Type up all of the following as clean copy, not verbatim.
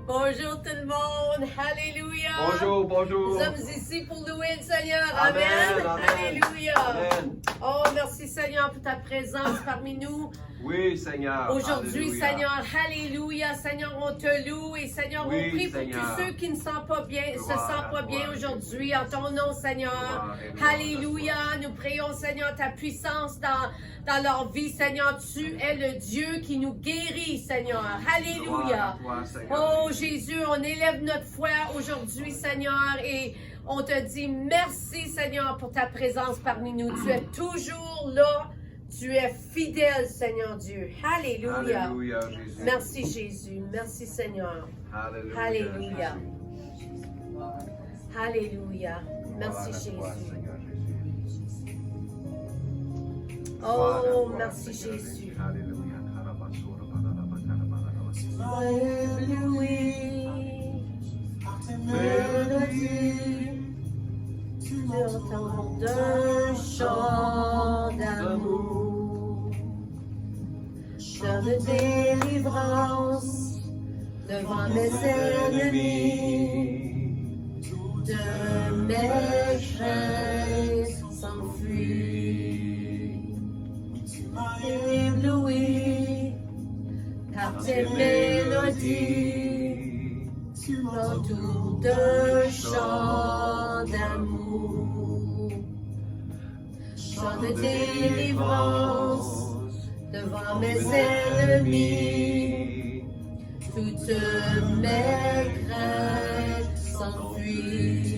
Bonjour tout le monde. Alléluia. Bonjour, bonjour. Nous sommes ici pour louer le Seigneur. Amen, Amen. amen. Alléluia. Amen. Oh, merci Seigneur pour ta présence parmi nous. Oui, Seigneur. Aujourd'hui, Alléluia. Seigneur, Alléluia. Seigneur, on te loue et Seigneur, Oui, on prie pour Seigneur. tous ceux qui ne sentent pas bien, se Gloire, sentent pas bien gloire. aujourd'hui. En ton nom, Seigneur. Gloire et gloire, Alléluia. Nous prions, Seigneur, ta puissance dans leur vie. Seigneur, tu es le Dieu qui nous guérit, Seigneur. Alléluia. Gloire à toi, Seigneur. Oh Jésus, on élève notre foi aujourd'hui, Seigneur, et on te dit merci, Seigneur, pour ta présence parmi nous. Tu es toujours là. Tu es fidèle, Seigneur Dieu. Alléluia. Alléluia, Jésus. Merci, Jésus. Merci, Seigneur. Alléluia. Alléluia. Jésus. Alléluia. Merci, Gloire à toi, Jésus. Seigneur Jésus. Gloire à Oh, toi, merci, Seigneur Jésus. Alléluia. Ébloui, mélodie, sur ton d'un chant d'amour, chant de délivrance devant mes ennemis, de mes craintes s'enfuient. Ébloui par tes mélodies, autour d'un chant d'amour, chant de délivrance devant mes ennemis, toutes mes craintes s'enfuient.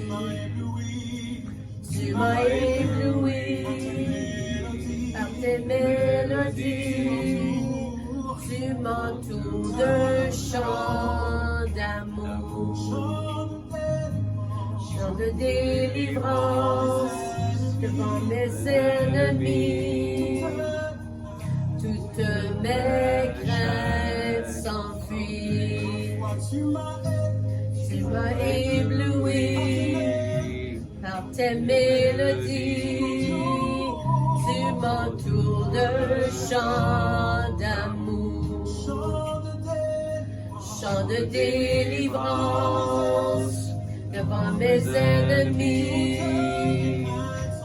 Tu m'as ébloui par tes mélodies, tu m'entoures d'un chant d'amour, chant de délivrance devant mes ennemis, toutes mes craintes s'enfuient. Tu m'as ébloui par tes mélodies, tu m'entoures d'un chant d'amour, chant de délivrance devant mes ennemis,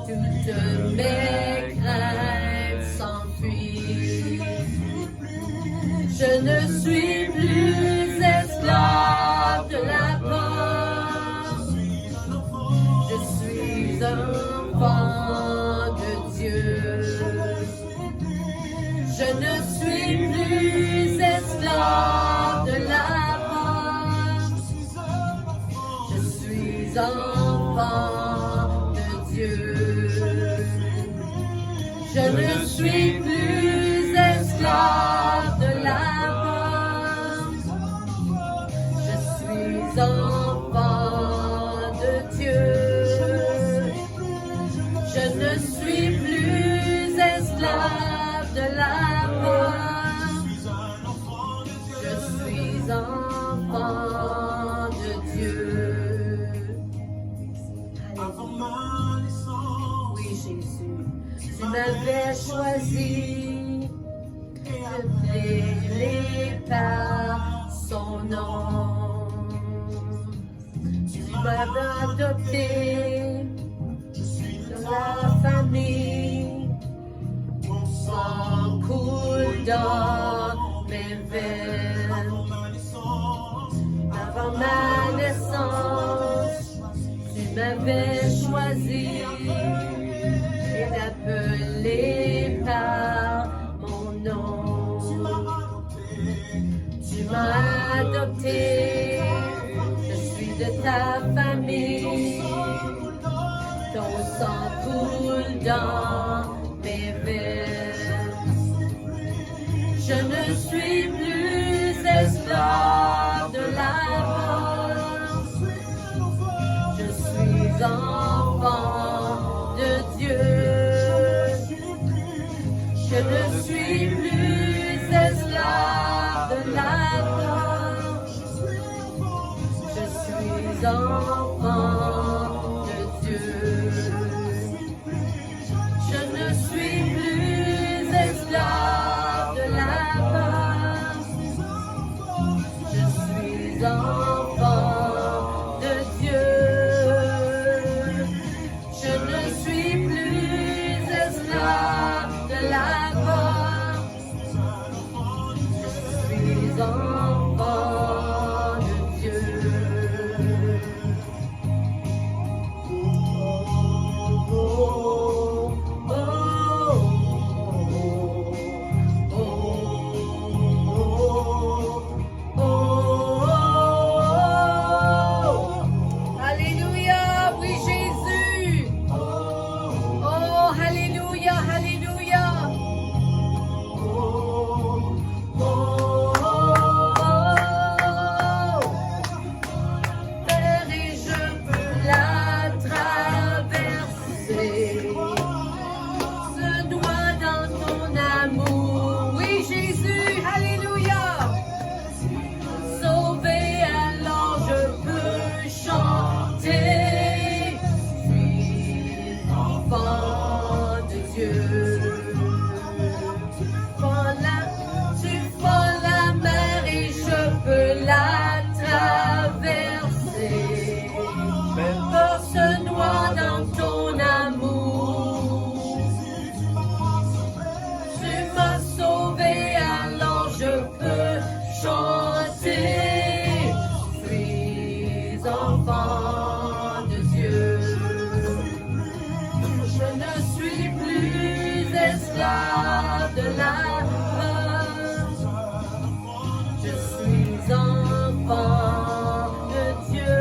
toutes mes craintes s'enfuient. Je ne suis plus esclave de la peur, je suis enfant de Dieu. Je ne suis plus esclave de la peur, je suis enfant de Dieu. Je ne suis plus esclave de la peur, je suis enfant de Dieu. Je ne suis plus esclave de la peur, je suis enfant de Dieu. Oui, Jésus, tu m'avais choisi, appelé par son nom. Tu m'avais adopté dans la famille, ton sang coule dans mes veines. Avant ma naissance, tu m'avais choisi et appelé par mon nom. Tu m'as adopté, je suis de ta famille, ton sang coule dans mes veines. Je ne suis plus esclave de la mort, je suis enfant de Dieu. Je ne suis plus esclave de la mort, je suis enfant de Dieu. Je ne suis plus esclave de la peur, je suis enfant de Dieu. Je ne suis plus esclave de la mort. Je suis enfant de Dieu. Oh, oh, oh, oh, oh, oh. Alléluia, oui Jésus. Oh, alléluia, alléluia. Oh, oh, oh. Père, et je peux la traverser. Se noie dans ton amour. Oui Jésus, alléluia. Sauvé, alors je peux chanter. Je suis enfant de Dieu. Tu fends la mer et je peux la traverser. Peur se noie dans ton amour. Tu m'as sauvé, alors je peux chanter. Je suis enfant de Dieu. Je ne suis plus esclave de la peur. Je suis enfant de Dieu.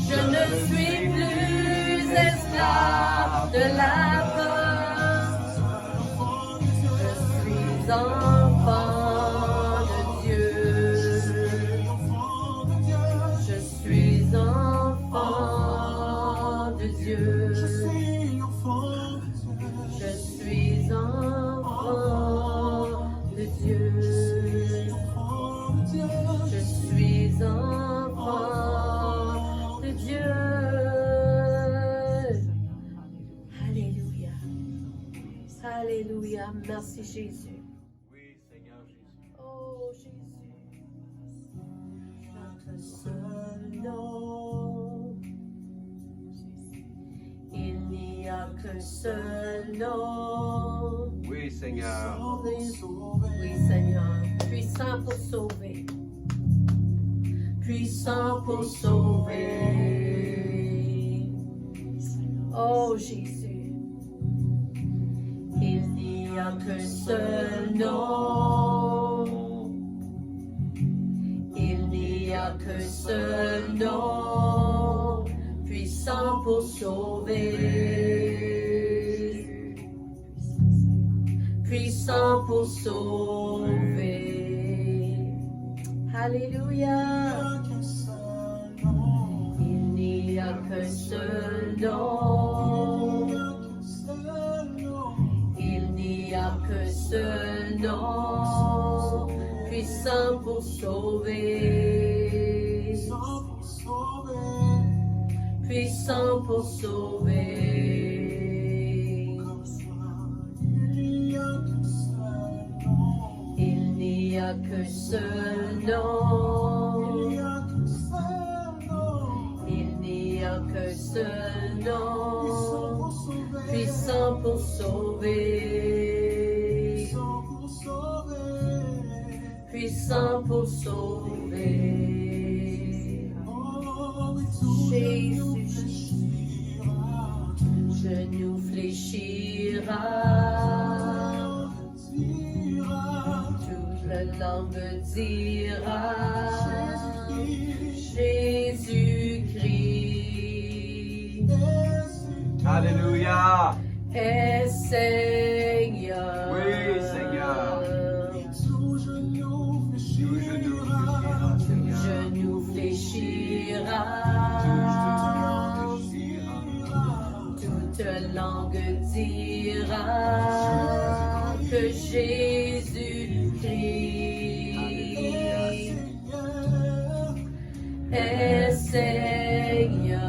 Je ne suis plus esclave de la peur. Je suis enfant de Dieu. Je suis enfant de Dieu. Je suis enfant de Dieu. Je suis enfant de Dieu. Alléluia. Alléluia. Merci Jésus. Oui, Seigneur Jésus. Oh Jésus. Notre seul nom. Il n'y a qu'un seul nom. Oui, Seigneur. Oui, Seigneur. Puissant pour sauver. Puissant pour sauver. Oh Jésus. Il n'y a qu'un seul nom. Il n'y a qu'un seul nom. Puissant pour sauver. Puissant pour sauver. Alléluia. Il n'y a qu'un seul nom. Il n'y a qu'un seul nom. Puissant pour sauver. Puissant pour sauver. Il n'y a qu'un seul nom. Il n'y a qu'un seul nom. Puissant pour sauver. Puissant pour sauver. Jésus, genou fléchira, toute la langue dira, Jésus-Christ Alléluia. est Seigneur. Oui, Seigneur. Tout genou fléchira, Seigneur. Genou fléchira. Toute langue dira que Jésus-Christ est Seigneur.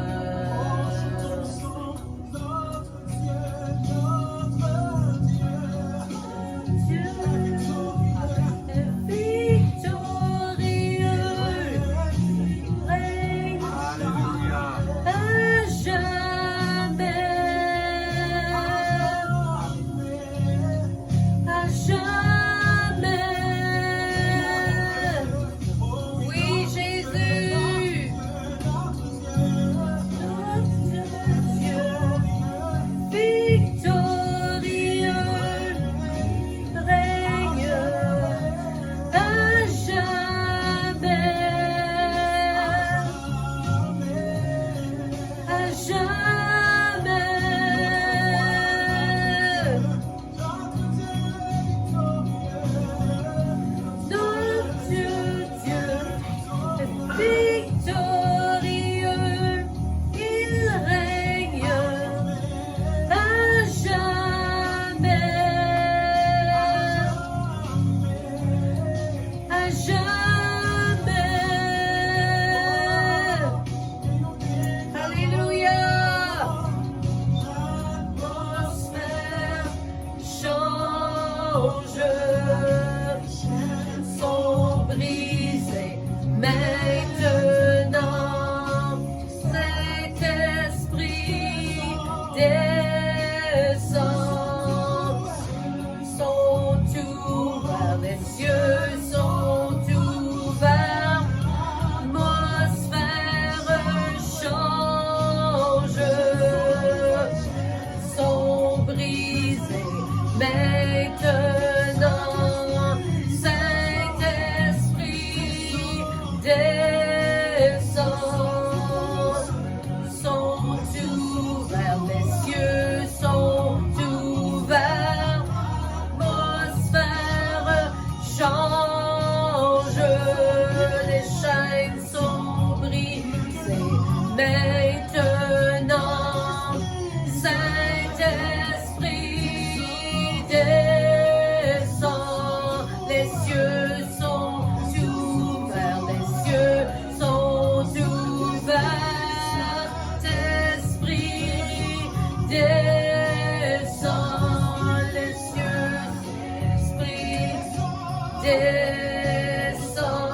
Dieu est victorieux. descends,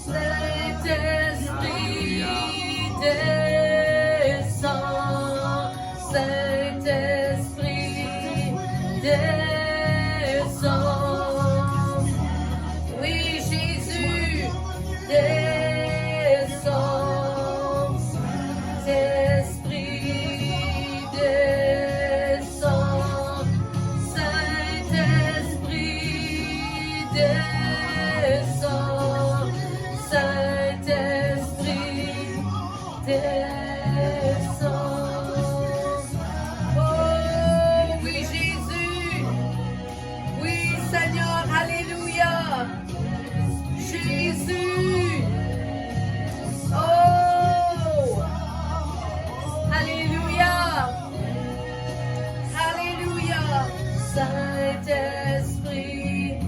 Saint-Esprit, descends, Saint-Esprit, descends. Oui, Jésus, descends, Saint-Esprit, descends, Saint-Esprit, descends, Saint-Esprit, descends. Oh, oui, Jésus, oui, Seigneur, alléluia, Jésus, oh, alléluia, alléluia, Saint-Esprit,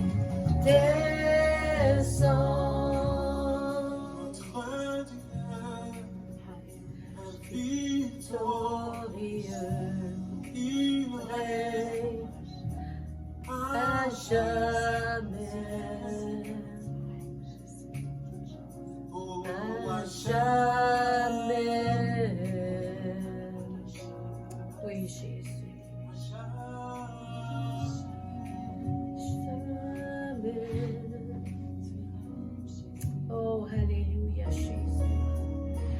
descends. Victorieux, il règne à jamais, à jamais. Oui, Jésus. Jamais. Oh, alléluia, Jésus.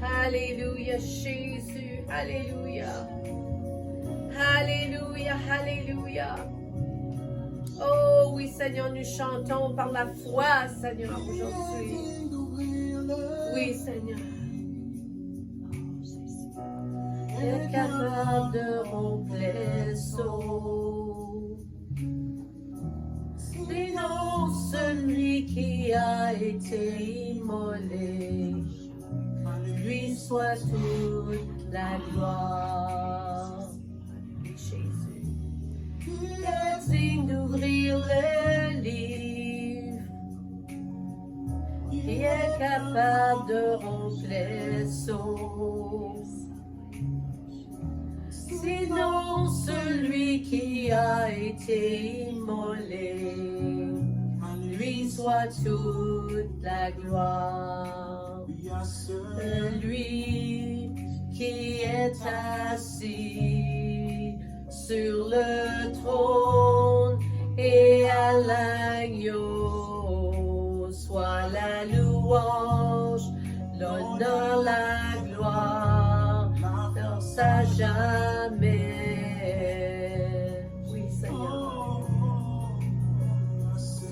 Alléluia, Jésus. Alléluia. Alléluia, alléluia. Oh oui, Seigneur, nous chantons par la foi, Seigneur, aujourd'hui. Oui, Seigneur. Il est capable de rompre les seaux. Sinon, celui qui a été immolé, lui soit toute la gloire. Jésus, il est digne d'ouvrir le livre. Il est capable de rompre les seaux. Sinon, celui qui a été immolé, lui soit toute la gloire. Celui qui est assis sur le trône et à l'agneau, soit la louange, l'honneur, la gloire, dans à jamais. Oui, Seigneur.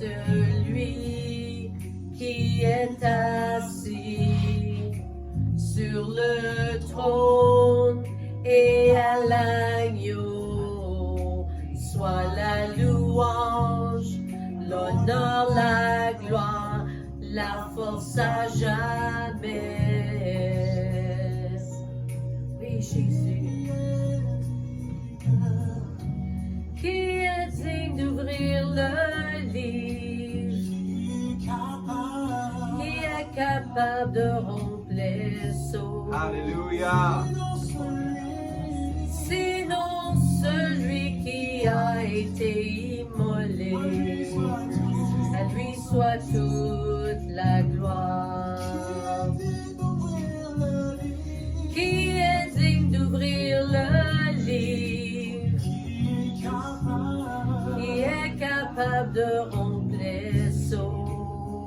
Celui qui est assis sur le trône et à l'agneau, soit la louange, l'honneur, la gloire, la force à jamais. Oui, Jésus, qui est digne d'ouvrir le livre, qui est capable de rompre les seaux. Alléluia. Sinon, celui qui a été immolé, à lui soit toute la gloire. Qui est digne d'ouvrir le livre, qui est capable de rompre les seaux.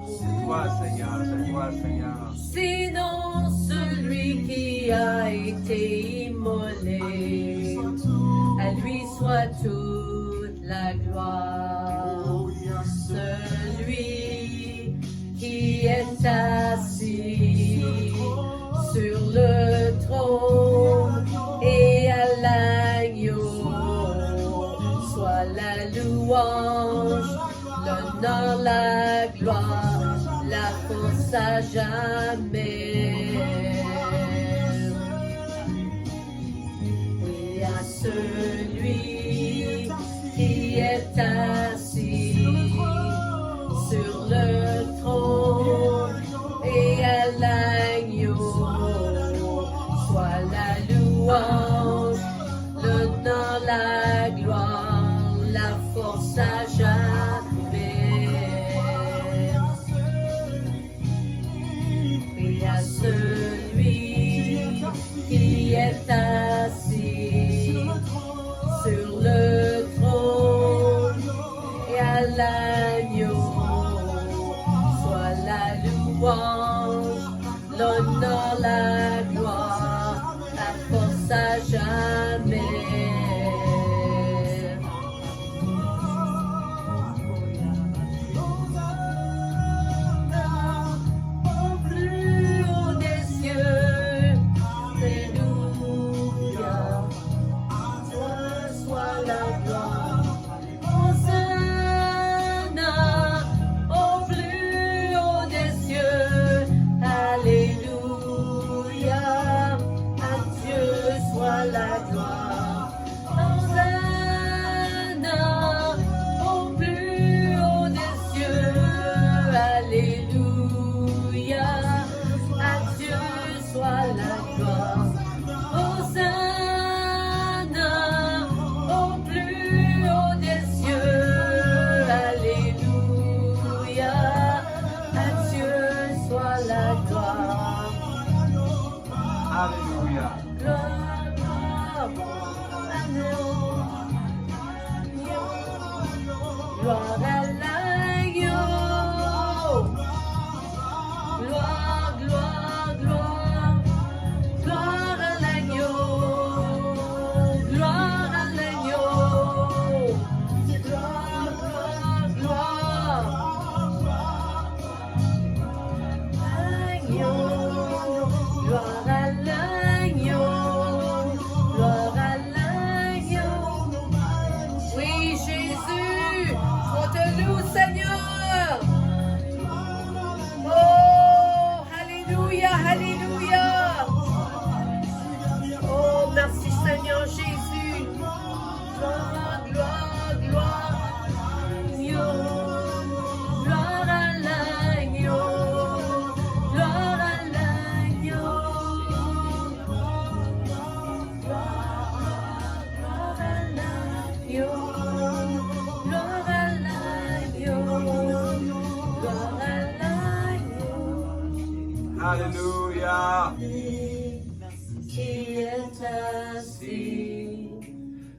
C'est toi, Seigneur, c'est toi, Seigneur. Sinon, celui qui a été immolé, à lui soit toute la gloire. Celui qui est assis sur le trône et à l'agneau, soit la louange, l'honneur, la gloire, la force à jamais. Et à celui qui est assis sur le trône et à l'agneau, soit la louange, l'honneur, la gloire, la force à jamais. louange, l'honneur, la gloire, la force à jamais. Au plus haut des cieux, Alléluia, toi soit la gloire. Hosanna, au plus haut des cieux, Alléluia, à Dieu soit la gloire. Hosanna, au plus haut des cieux, Alléluia, à Dieu soit la gloire. Hosanna, au plus haut des cieux, Alléluia, à Dieu soit la gloire. Alléluia. Gloire, gloire à l'agneau. Gloire, gloire, gloire. Gloire à l'agneau. Gloire à l'agneau. Gloire, gloire, gloire. L'agneau. Gloire à l'agneau. Gloire à l'agneau. Oui, Jésus, on te loue, Seigneur. Oh, alléluia, alléluia. Oh, merci, Seigneur Jésus. Gloire, gloire, gloire. Gloire à l'agneau. Gloire à l'agneau. Gloire à l'agneau. Gloire à l'agneau. Gloire à l'agneau. Alléluia. Qui est assis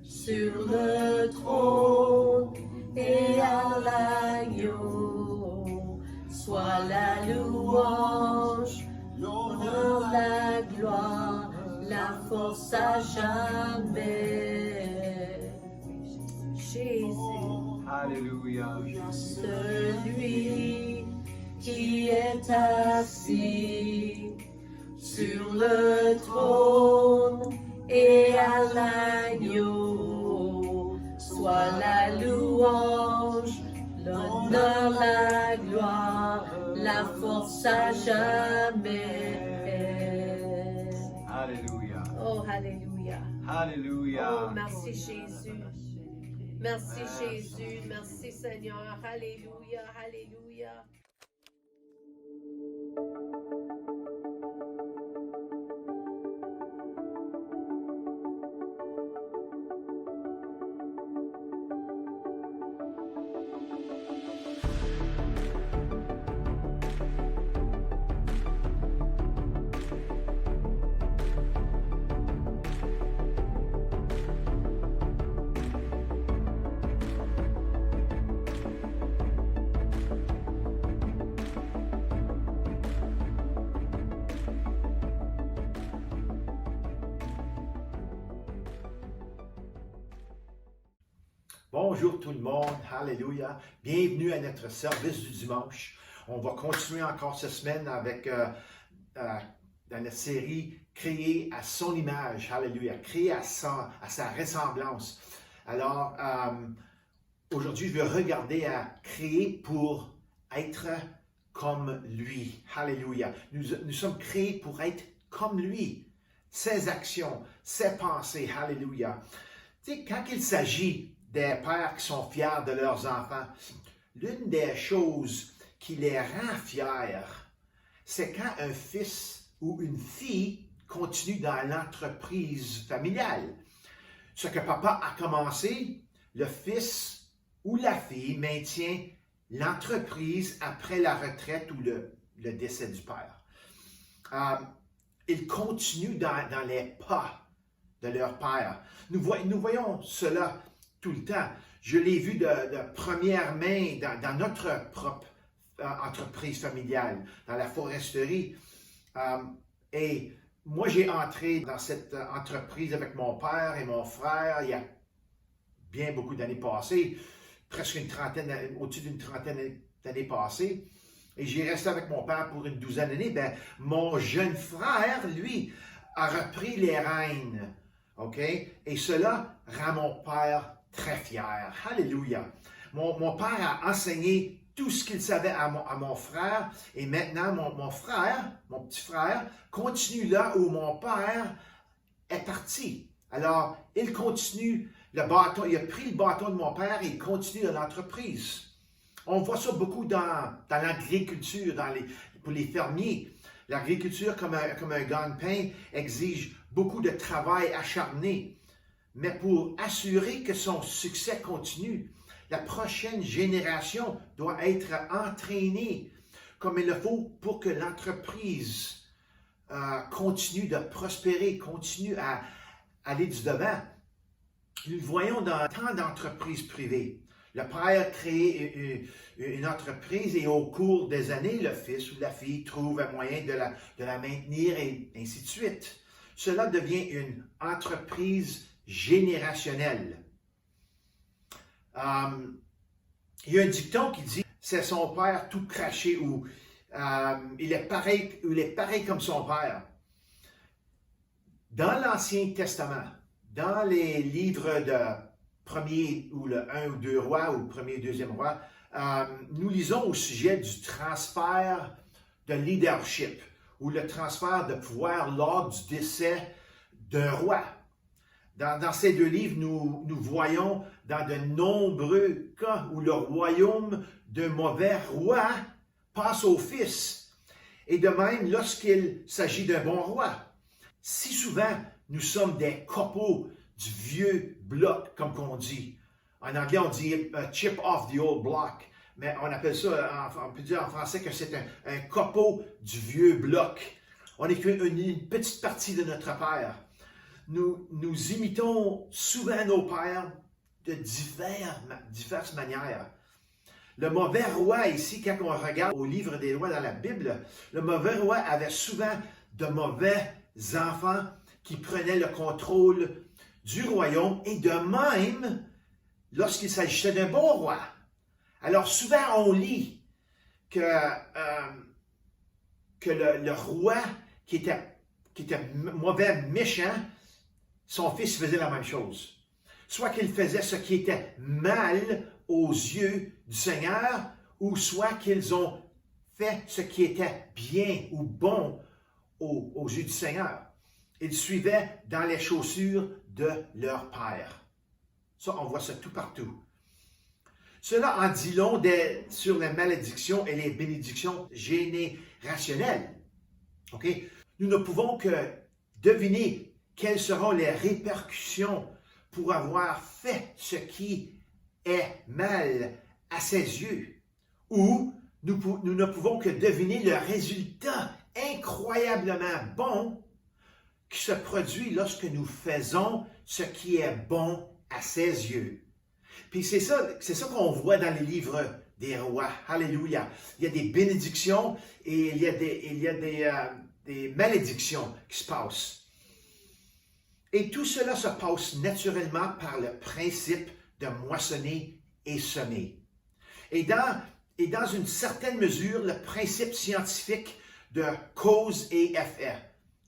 sur le trône et à l'agneau, soit la louange, l'honneur, la gloire, la force à jamais. Jésus, Alléluia. celui qui est assis sur le trône et à l'agneau, soit la louange, l'honneur, la gloire, la force à jamais. Alléluia. Oh, alléluia. Alléluia. Oh, merci Jésus. Merci Jésus. Merci Seigneur. Alléluia. Alléluia. Bonjour tout le monde, Alléluia. Bienvenue à notre service du dimanche. On va continuer encore cette semaine avec dans notre série Créé à son image, Alléluia, créé à sa ressemblance. Alors, aujourd'hui, je vais regarder à créer pour être comme lui, Alléluia. Nous sommes créés pour être comme lui, ses actions, ses pensées, Alléluia. Tu sais, quand il s'agit des pères qui sont fiers de leurs enfants, l'une des choses qui les rend fiers, c'est quand un fils ou une fille continue dans l'entreprise familiale. Ce que papa a commencé, le fils ou la fille maintient l'entreprise après la retraite ou le décès du père. Ils continuent dans les pas de leur père. Nous voyons cela tout le temps. Je l'ai vu de première main dans notre propre entreprise familiale, dans la foresterie. Et moi, j'ai entré dans cette entreprise avec mon père et mon frère il y a bien beaucoup d'années passées, presque une trentaine, au-dessus d'une trentaine d'années passées. Et j'ai resté avec mon père pour une douzaine d'années. Ben, mon jeune frère, lui, a repris les rênes. OK? Et cela rend mon père très fier. Alléluia. Mon père a enseigné tout ce qu'il savait à mon frère. Et maintenant, mon frère, mon petit frère, continue là où mon père est parti. Alors, il continue le bâton. Il a pris le bâton de mon père et il continue dans l'entreprise. On voit ça beaucoup dans l'agriculture, pour les fermiers. L'agriculture, comme un gagne-pain, exige beaucoup de travail acharné. Mais pour assurer que son succès continue, la prochaine génération doit être entraînée comme il le faut pour que l'entreprise continue de prospérer, continue à aller du devant. Nous le voyons dans tant d'entreprises privées. Le père crée une entreprise et au cours des années, le fils ou la fille trouve un moyen de la maintenir et ainsi de suite. Cela devient une entreprise générationnelle. Il y a un dicton qui dit « c'est son père tout craché » ou il est pareil comme son père. Dans l'Ancien Testament, dans les livres de premier ou le 1 ou 2 rois ou premier et deuxième roi, nous lisons au sujet du transfert de leadership ou le transfert de pouvoir lors du décès d'un roi. Dans ces deux livres, nous voyons dans de nombreux cas où le royaume d'un mauvais roi passe au fils. Et de même, lorsqu'il s'agit d'un bon roi. Si souvent, nous sommes des copeaux du vieux bloc, comme on dit. En anglais, on dit « chip off the old block ». Mais on appelle ça, on peut dire en français que c'est un copeau du vieux bloc. On est une petite partie de notre père. Nous imitons souvent nos pères de diverses manières. Le mauvais roi ici, quand on regarde au livre des lois dans la Bible, le mauvais roi avait souvent de mauvais enfants qui prenaient le contrôle du royaume et de même lorsqu'il s'agissait d'un bon roi. Alors souvent on lit que le roi qui était mauvais, méchant, son fils faisait la même chose. Soit qu'il faisait ce qui était mal aux yeux du Seigneur, ou soit qu'ils ont fait ce qui était bien ou bon aux yeux du Seigneur. Ils suivaient dans les chaussures de leur père. Ça, on voit ça tout partout. Cela en dit long sur les malédictions et les bénédictions générationnelles. Okay? Nous ne pouvons que deviner quelles seront les répercussions pour avoir fait ce qui est mal à ses yeux. Ou nous ne pouvons que deviner le résultat incroyablement bon qui se produit lorsque nous faisons ce qui est bon à ses yeux. Puis c'est ça qu'on voit dans les livres des rois. Alléluia. Il y a des bénédictions et il y a des malédictions qui se passent. Et tout cela se passe naturellement par le principe de moissonner et semer. Et dans une certaine mesure, le principe scientifique de cause et effet.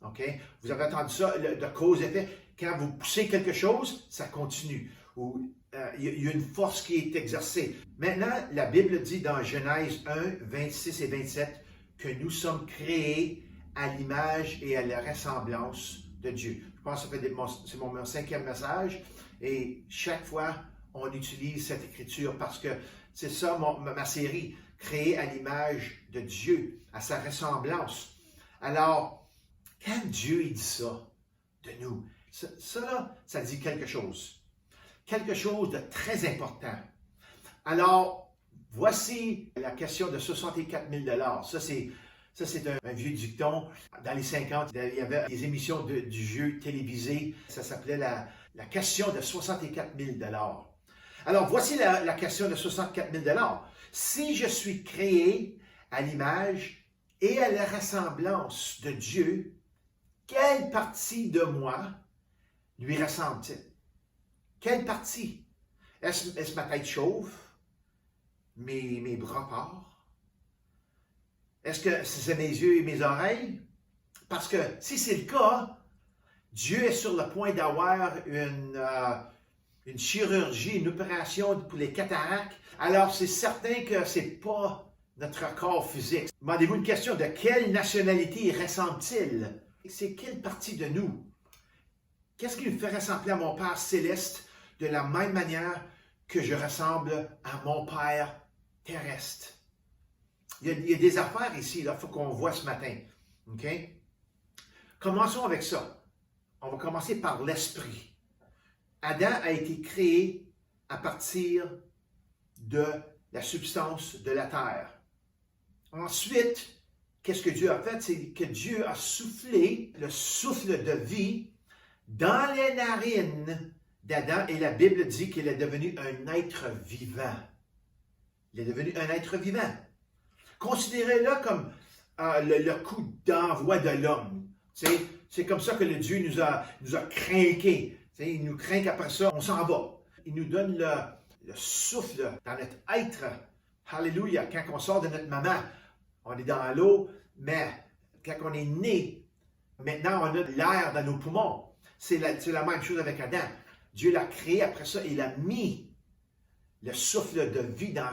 Okay? Vous avez entendu ça, de cause et effet. Quand vous poussez quelque chose, ça continue. Ou il y a une force qui est exercée. Maintenant, la Bible dit dans Genèse 1, 26 et 27 que nous sommes créés à l'image et à la ressemblance de Dieu. Je pense que c'est mon 5e message et chaque fois, on utilise cette écriture parce que c'est ça ma série, créée à l'image de Dieu, à sa ressemblance. Alors, quand Dieu dit ça de nous, ça dit quelque chose. Quelque chose de très important. Alors, voici la question de 64 000 $. Ça, c'est un vieux dicton. Dans les 50, il y avait des émissions du jeu télévisé. Ça s'appelait la question de 64 000 $. Alors, voici la question de 64 000 $. Si je suis créé à l'image et à la ressemblance de Dieu, quelle partie de moi lui ressemble-t-il? Quelle partie? Est-ce ma tête chauve? Mes bras forts? Est-ce que c'est mes yeux et mes oreilles? Parce que si c'est le cas, Dieu est sur le point d'avoir une chirurgie, une opération pour les cataractes. Alors c'est certain que ce n'est pas notre corps physique. Demandez-vous une question, de quelle nationalité ressemble-t-il? C'est quelle partie de nous? Qu'est-ce qui me fait ressembler à mon Père céleste de la même manière que je ressemble à mon Père terrestre? Il y a des affaires ici, il faut qu'on voit ce matin. OK? Commençons avec ça. On va commencer par l'esprit. Adam a été créé à partir de la substance de la terre. Ensuite, qu'est-ce que Dieu a fait? C'est que Dieu a soufflé le souffle de vie dans les narines d'Adam et la Bible dit qu'il est devenu un être vivant. Il est devenu un être vivant. Considérez-le comme le coup d'envoi de l'homme. C'est comme ça que le Dieu nous a craqués. Il nous craint après ça, on s'en va. Il nous donne le souffle dans notre être. Alléluia. Quand on sort de notre maman, on est dans l'eau, mais quand on est né, maintenant on a l'air dans nos poumons. C'est la même chose avec Adam. Dieu l'a créé, après ça, il a mis le souffle de vie dans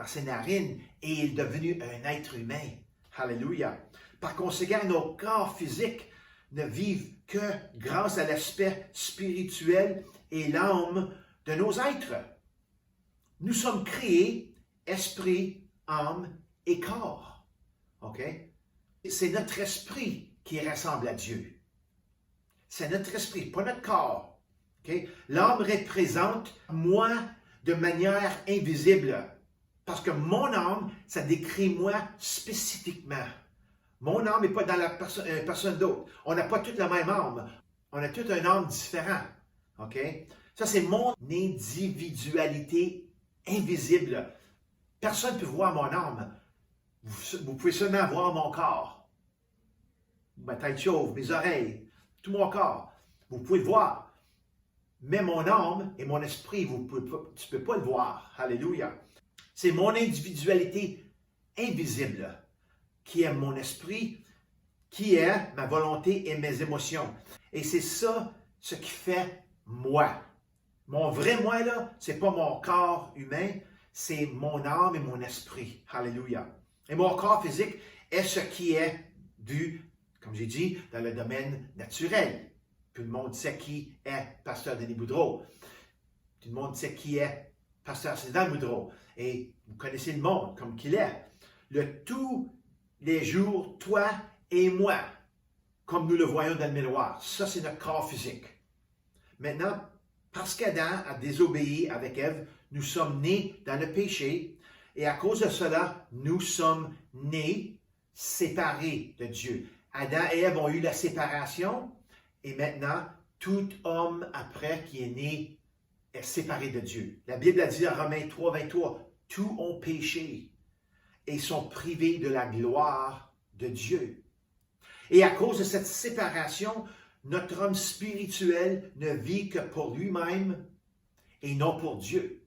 ses narines et il est devenu un être humain. Alléluia. Par conséquent, nos corps physiques ne vivent que grâce à l'aspect spirituel et l'âme de nos êtres. Nous sommes créés, esprit, âme et corps. OK? C'est notre esprit qui ressemble à Dieu. C'est notre esprit, pas notre corps. Okay? L'âme représente moi de manière invisible. Parce que mon âme, ça décrit moi spécifiquement. Mon âme n'est pas dans la personne d'autre. On n'a pas toute la même âme. On a toute un âme différent. OK? Ça, c'est mon individualité invisible. Personne ne peut voir mon âme. Vous pouvez seulement voir mon corps. Ma tête chauve, mes oreilles, tout mon corps. Vous pouvez le voir. Mais mon âme et mon esprit, tu ne peux pas le voir. Alléluia. C'est mon individualité invisible qui est mon esprit, qui est ma volonté et mes émotions. Et c'est ça ce qui fait moi. Mon vrai moi, là, c'est pas mon corps humain, c'est mon âme et mon esprit. Alléluia. Et mon corps physique est ce qui est vu, comme j'ai dit, dans le domaine naturel. Tout le monde sait qui est Pasteur Denis Boudreau. Tout le monde sait qui est Pasteur Sylvain Boudreau. Et vous connaissez le monde comme qu'il est. Le tous les jours, toi et moi, comme nous le voyons dans le miroir. Ça, c'est notre corps physique. Maintenant, parce qu'Adam a désobéi avec Ève, nous sommes nés dans le péché. Et à cause de cela, nous sommes nés séparés de Dieu. Adam et Ève ont eu la séparation. Et maintenant, tout homme après qui est né est séparé de Dieu. La Bible a dit en Romains 3, 23, tous ont péché et sont privés de la gloire de Dieu. Et à cause de cette séparation, notre homme spirituel ne vit que pour lui-même et non pour Dieu.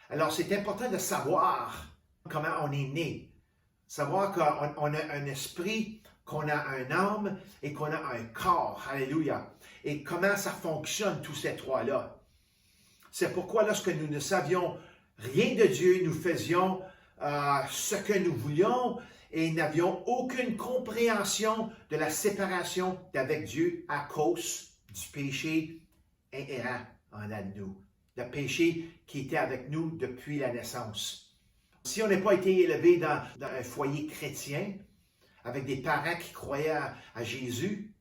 Alors, c'est important de savoir comment on est né. Savoir qu'on a un esprit, qu'on a un âme et qu'on a un corps. Alléluia. Et comment ça fonctionne, tous ces trois-là. C'est pourquoi lorsque nous ne savions rien de Dieu, nous faisions ce que nous voulions et n'avions aucune compréhension de la séparation d'avec Dieu à cause du péché inhérent en nous. Le péché qui était avec nous depuis la naissance. Si on n'a pas été élevé dans un foyer chrétien, avec des parents qui croyaient à Jésus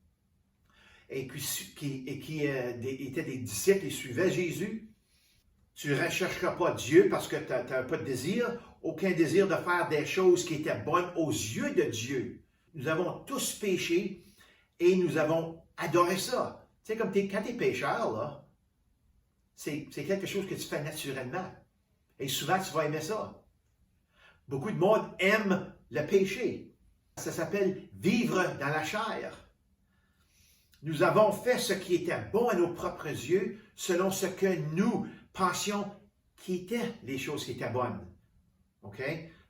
et qui étaient des disciples et suivaient Jésus, tu ne rechercheras pas Dieu parce que tu n'as pas de désir, aucun désir de faire des choses qui étaient bonnes aux yeux de Dieu. Nous avons tous péché et nous avons adoré ça. Tu sais, comme quand tu es pécheur, là, c'est quelque chose que tu fais naturellement. Et souvent, tu vas aimer ça. Beaucoup de monde aime le péché. Ça s'appelle vivre dans la chair. Nous avons fait ce qui était bon à nos propres yeux, selon ce que nous pensions qui étaient les choses qui étaient bonnes. OK?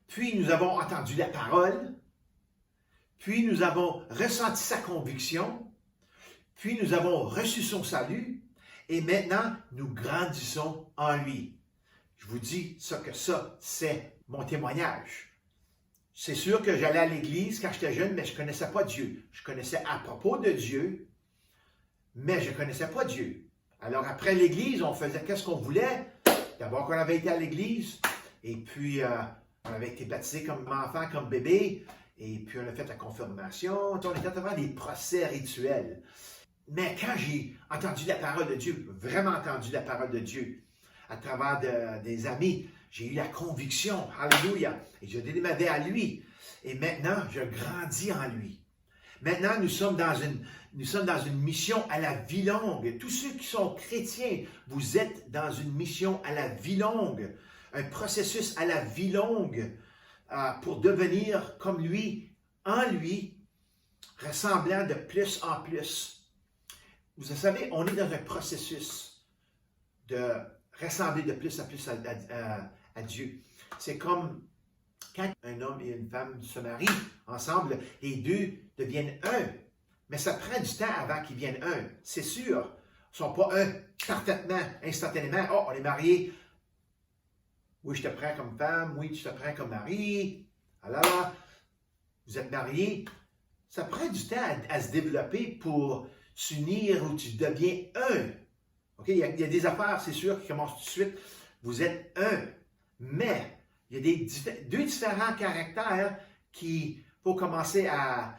Puis nous avons entendu la parole, puis nous avons ressenti sa conviction, puis nous avons reçu son salut, et maintenant nous grandissons en lui. Je vous dis ça, c'est mon témoignage. C'est sûr que j'allais à l'église quand j'étais jeune, mais je ne connaissais pas Dieu. Je connaissais à propos de Dieu, mais je ne connaissais pas Dieu. Alors après l'église, on faisait qu'est-ce qu'on voulait. D'abord qu'on avait été à l'église, et puis on avait été baptisé comme enfant, comme bébé, et puis on a fait la confirmation. On était à travers des procès rituels. Mais quand j'ai entendu la parole de Dieu, vraiment entendu la parole de Dieu, à travers des amis, j'ai eu la conviction, alléluia, et je donné ma vie à lui. Et maintenant, je grandis en lui. Maintenant, nous sommes dans une mission à la vie longue. Tous ceux qui sont chrétiens, vous êtes dans une mission à la vie longue, un processus à la vie longue pour devenir comme lui, en lui, ressemblant de plus en plus. Vous savez, on est dans un processus de ressembler de plus en plus à Dieu. C'est comme quand un homme et une femme se marient ensemble, les deux deviennent un. Mais ça prend du temps avant qu'ils deviennent un. C'est sûr. Ils ne sont pas un parfaitement, instantanément. Oh, on est mariés. Oui, je te prends comme femme. Oui, je te prends comme mari. Alors, vous êtes mariés. Ça prend du temps à se développer pour s'unir où tu deviens un. OK? Il y a des affaires, c'est sûr, qui commencent tout de suite. Vous êtes un. Mais il y a deux différents caractères qu'il faut commencer à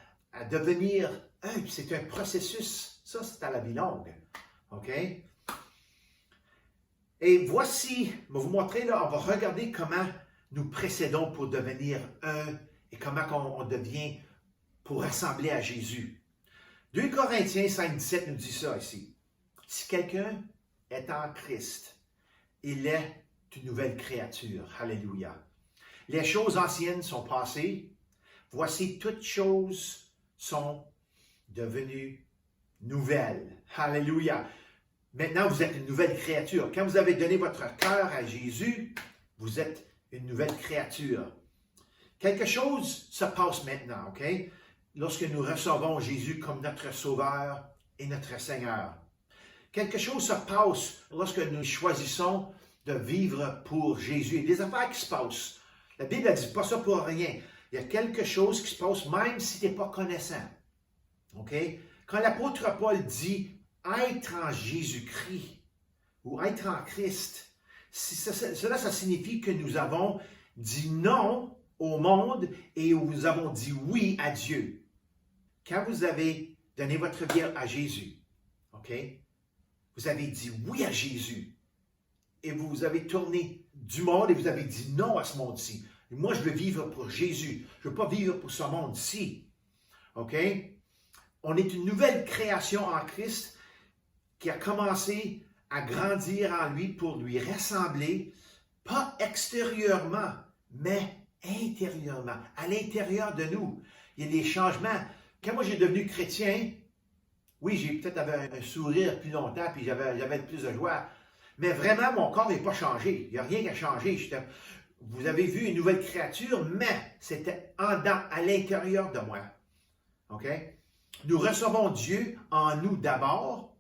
devenir un. C'est un processus. Ça, c'est à la vie longue. OK? Et voici, je vais vous montrer, là, on va regarder comment nous précédons pour devenir un et comment on devient pour ressembler à Jésus. 2 Corinthiens 5,17 nous dit ça ici. Si quelqu'un est en Christ, il est une nouvelle créature. Alléluia. Les choses anciennes sont passées. Voici, toutes choses sont devenues nouvelles. Alléluia. Maintenant, vous êtes une nouvelle créature. Quand vous avez donné votre cœur à Jésus, vous êtes une nouvelle créature. Quelque chose se passe maintenant, OK? Lorsque nous recevons Jésus comme notre Sauveur et notre Seigneur. Quelque chose se passe lorsque nous choisissons de vivre pour Jésus. Il y a des affaires qui se passent. La Bible ne dit pas ça pour rien. Il y a quelque chose qui se passe même si tu n'es pas connaissant. OK? Quand l'apôtre Paul dit être en Jésus-Christ ou être en Christ, cela, ça signifie que nous avons dit non au monde et nous avons dit oui à Dieu. Quand vous avez donné votre vie à Jésus, OK? Vous avez dit oui à Jésus et vous avez tourné du monde et vous avez dit non à ce monde-ci. Moi, je veux vivre pour Jésus. Je ne veux pas vivre pour ce monde-ci. OK? On est une nouvelle création en Christ qui a commencé à grandir en lui pour lui ressembler, pas extérieurement, mais intérieurement, à l'intérieur de nous. Il y a des changements. Quand moi j'ai devenu chrétien, oui, j'ai peut-être un sourire plus longtemps, puis j'avais plus de joie, mais vraiment, mon corps n'est pas changé. Il n'y a rien qui a changé. Vous avez vu une nouvelle créature, mais c'était en dedans, à l'intérieur de moi. OK? Nous recevons Dieu en nous d'abord,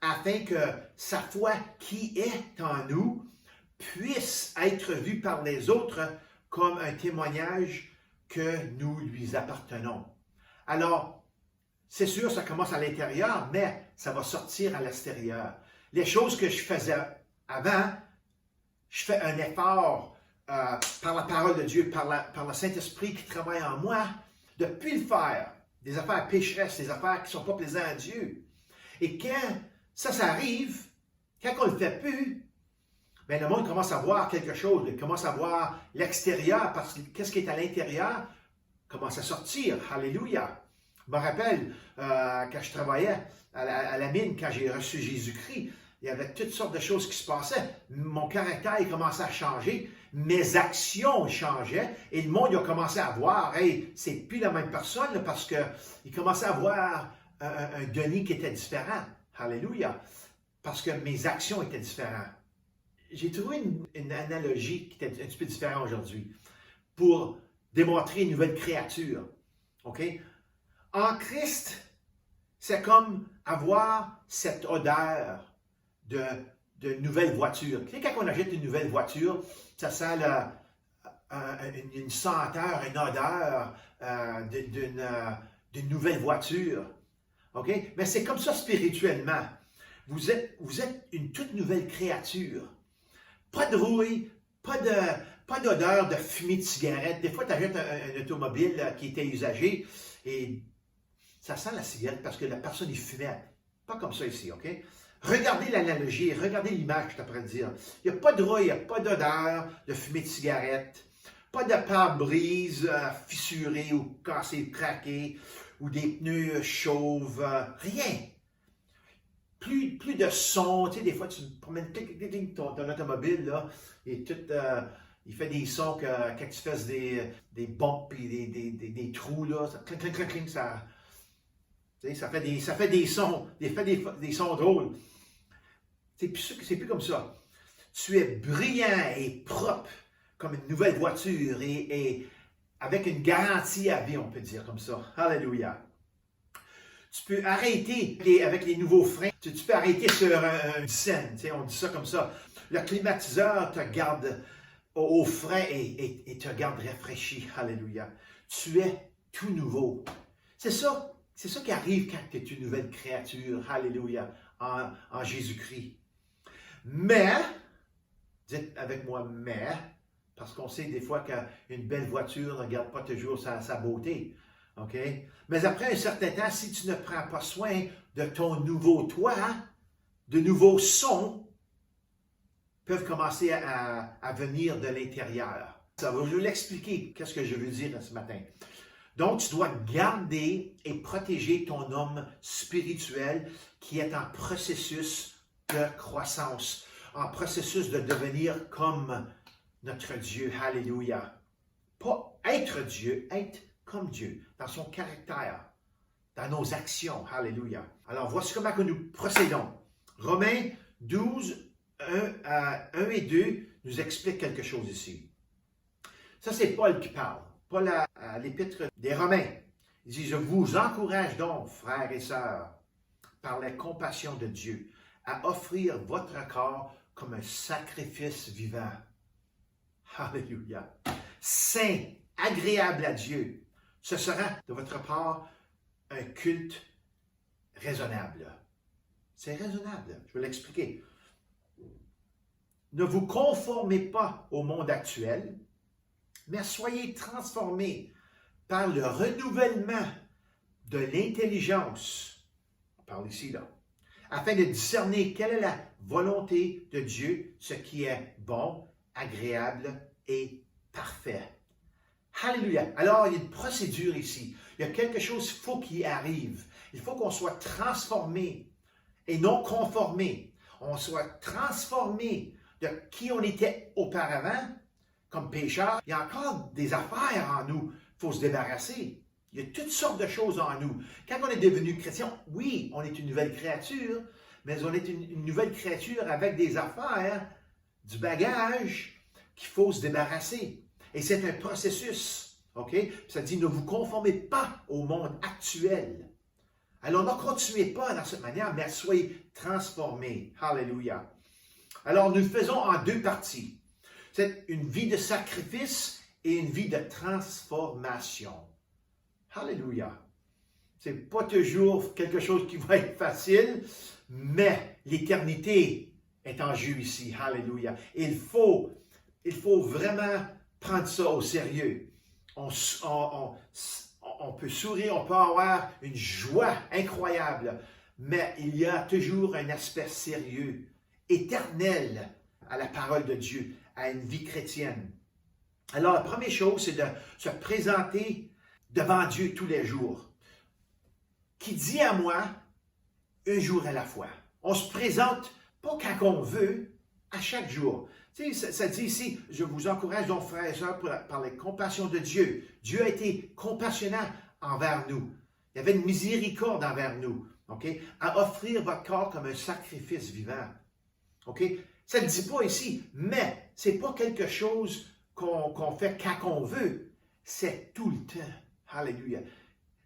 afin que sa foi qui est en nous puisse être vue par les autres comme un témoignage que nous lui appartenons. Alors, c'est sûr, ça commence à l'intérieur, mais ça va sortir à l'extérieur. Les choses que je faisais avant, je fais un effort par la parole de Dieu, par le Saint-Esprit qui travaille en moi, de ne plus le faire. Des affaires pécheresses, des affaires qui ne sont pas plaisantes à Dieu. Et quand ça arrive, quand on ne le fait plus, bien, le monde commence à voir quelque chose, il commence à voir l'extérieur, parce que qu'est-ce qui est à l'intérieur commence à sortir. Alléluia. Je me rappelle, quand je travaillais à la mine, quand j'ai reçu Jésus-Christ, il y avait toutes sortes de choses qui se passaient. Mon caractère, il commençait à changer. mes actions changeaient et le monde il a commencé à voir, hey, c'est plus la même personne là, parce qu'il commençait à voir un Denis qui était différent. Alléluia. Parce que mes actions étaient différentes. J'ai trouvé une analogie qui était un petit peu différente aujourd'hui pour démontrer une nouvelle créature. OK? En Christ, c'est comme avoir cette odeur de nouvelle voiture. Tu sais, quand on achète une nouvelle voiture, ça sent une senteur, une odeur d'une nouvelle voiture. OK? Mais c'est comme ça spirituellement. Vous êtes une toute nouvelle créature. Pas de rouille, pas d'odeur de fumée de cigarette. Des fois, tu achètes un automobile qui était usagé et ça sent la cigarette parce que la personne y fumait. Pas comme ça ici, OK? Regardez l'analogie, regardez l'image que je t'apprends à dire. Il n'y a pas de rouille, il n'y a pas d'odeur de fumée de cigarette, pas de pare-brise fissuré ou cassé, craqué, ou des pneus chauves, rien. Plus de son, tu sais, des fois tu promènes ton automobile, là, et tout, il fait des sons quand tu fais des bumps et des trous, là, ça clink, clink, clink, clink, ça, tu sais, ça fait des sons, des sons drôles. C'est plus comme ça. Tu es brillant et propre comme une nouvelle voiture et avec une garantie à vie, on peut dire comme ça. Alléluia. Tu peux arrêter avec les nouveaux freins. Tu peux arrêter sur une scène. Tu sais, on dit ça comme ça. Le climatiseur te garde au frein et te garde rafraîchi. Alléluia. Tu es tout nouveau. C'est ça qui arrive quand tu es une nouvelle créature. Alléluia. En Jésus-Christ. Mais, dites avec moi, mais, parce qu'on sait des fois qu'une belle voiture ne garde pas toujours sa beauté. OK? Mais après un certain temps, si tu ne prends pas soin de ton nouveau toi, de nouveaux sons peuvent commencer à venir de l'intérieur. Ça va, je vais l'expliquer, qu'est-ce que je veux dire ce matin. Donc, tu dois garder et protéger ton homme spirituel qui est en processus de croissance, en processus de devenir comme notre Dieu. Alléluia. Pas être Dieu, être comme Dieu, dans son caractère, dans nos actions. Alléluia. Alors, voici comment que nous procédons. Romains 12, 1 et 2 nous explique quelque chose ici. Ça, c'est Paul qui parle. Paul à l'épître des Romains. Il dit, je vous encourage donc, frères et sœurs, par la compassion de Dieu, à offrir votre corps comme un sacrifice vivant. Alléluia. Saint, agréable à Dieu. Ce sera de votre part un culte raisonnable. C'est raisonnable. Je vais l'expliquer. Ne vous conformez pas au monde actuel, mais soyez transformés par le renouvellement de l'intelligence. On parle ici, là. Afin de discerner quelle est la volonté de Dieu, ce qui est bon, agréable et parfait. Alléluia. Alors, il y a une procédure ici. Il y a quelque chose qu'il faut qu'il arrive. Il faut qu'on soit transformé et non conformé. On soit transformé de qui on était auparavant, comme pécheur. Il y a encore des affaires en nous. Il faut se débarrasser. Il y a toutes sortes de choses en nous. Quand on est devenu chrétien, oui, on est une nouvelle créature, mais on est une nouvelle créature avec des affaires, du bagage qu'il faut se débarrasser. Et c'est un processus, OK? Ça dit, ne vous conformez pas au monde actuel. Alors, ne continuez pas dans cette manière, mais soyez transformés. Alléluia. Alors, nous le faisons en deux parties. C'est une vie de sacrifice et une vie de transformation. Alléluia. C'est pas toujours quelque chose qui va être facile, mais l'éternité est en jeu ici. Alléluia. Et il faut vraiment prendre ça au sérieux. On peut sourire, on peut avoir une joie incroyable, mais il y a toujours un aspect sérieux, éternel à la parole de Dieu, à une vie chrétienne. Alors, la première chose, c'est de se présenter devant Dieu tous les jours. Qui dit à moi, un jour à la fois. On se présente pas quand on veut, à chaque jour. Tu sais, ça dit ici, je vous encourage donc, frères et sœurs, par les compassions de Dieu. Dieu a été compassionnant envers nous. Il y avait une miséricorde envers nous. OK? À offrir votre corps comme un sacrifice vivant. OK? Ça ne dit pas ici, mais ce n'est pas quelque chose qu'on fait quand on veut. C'est tout le temps. Alléluia.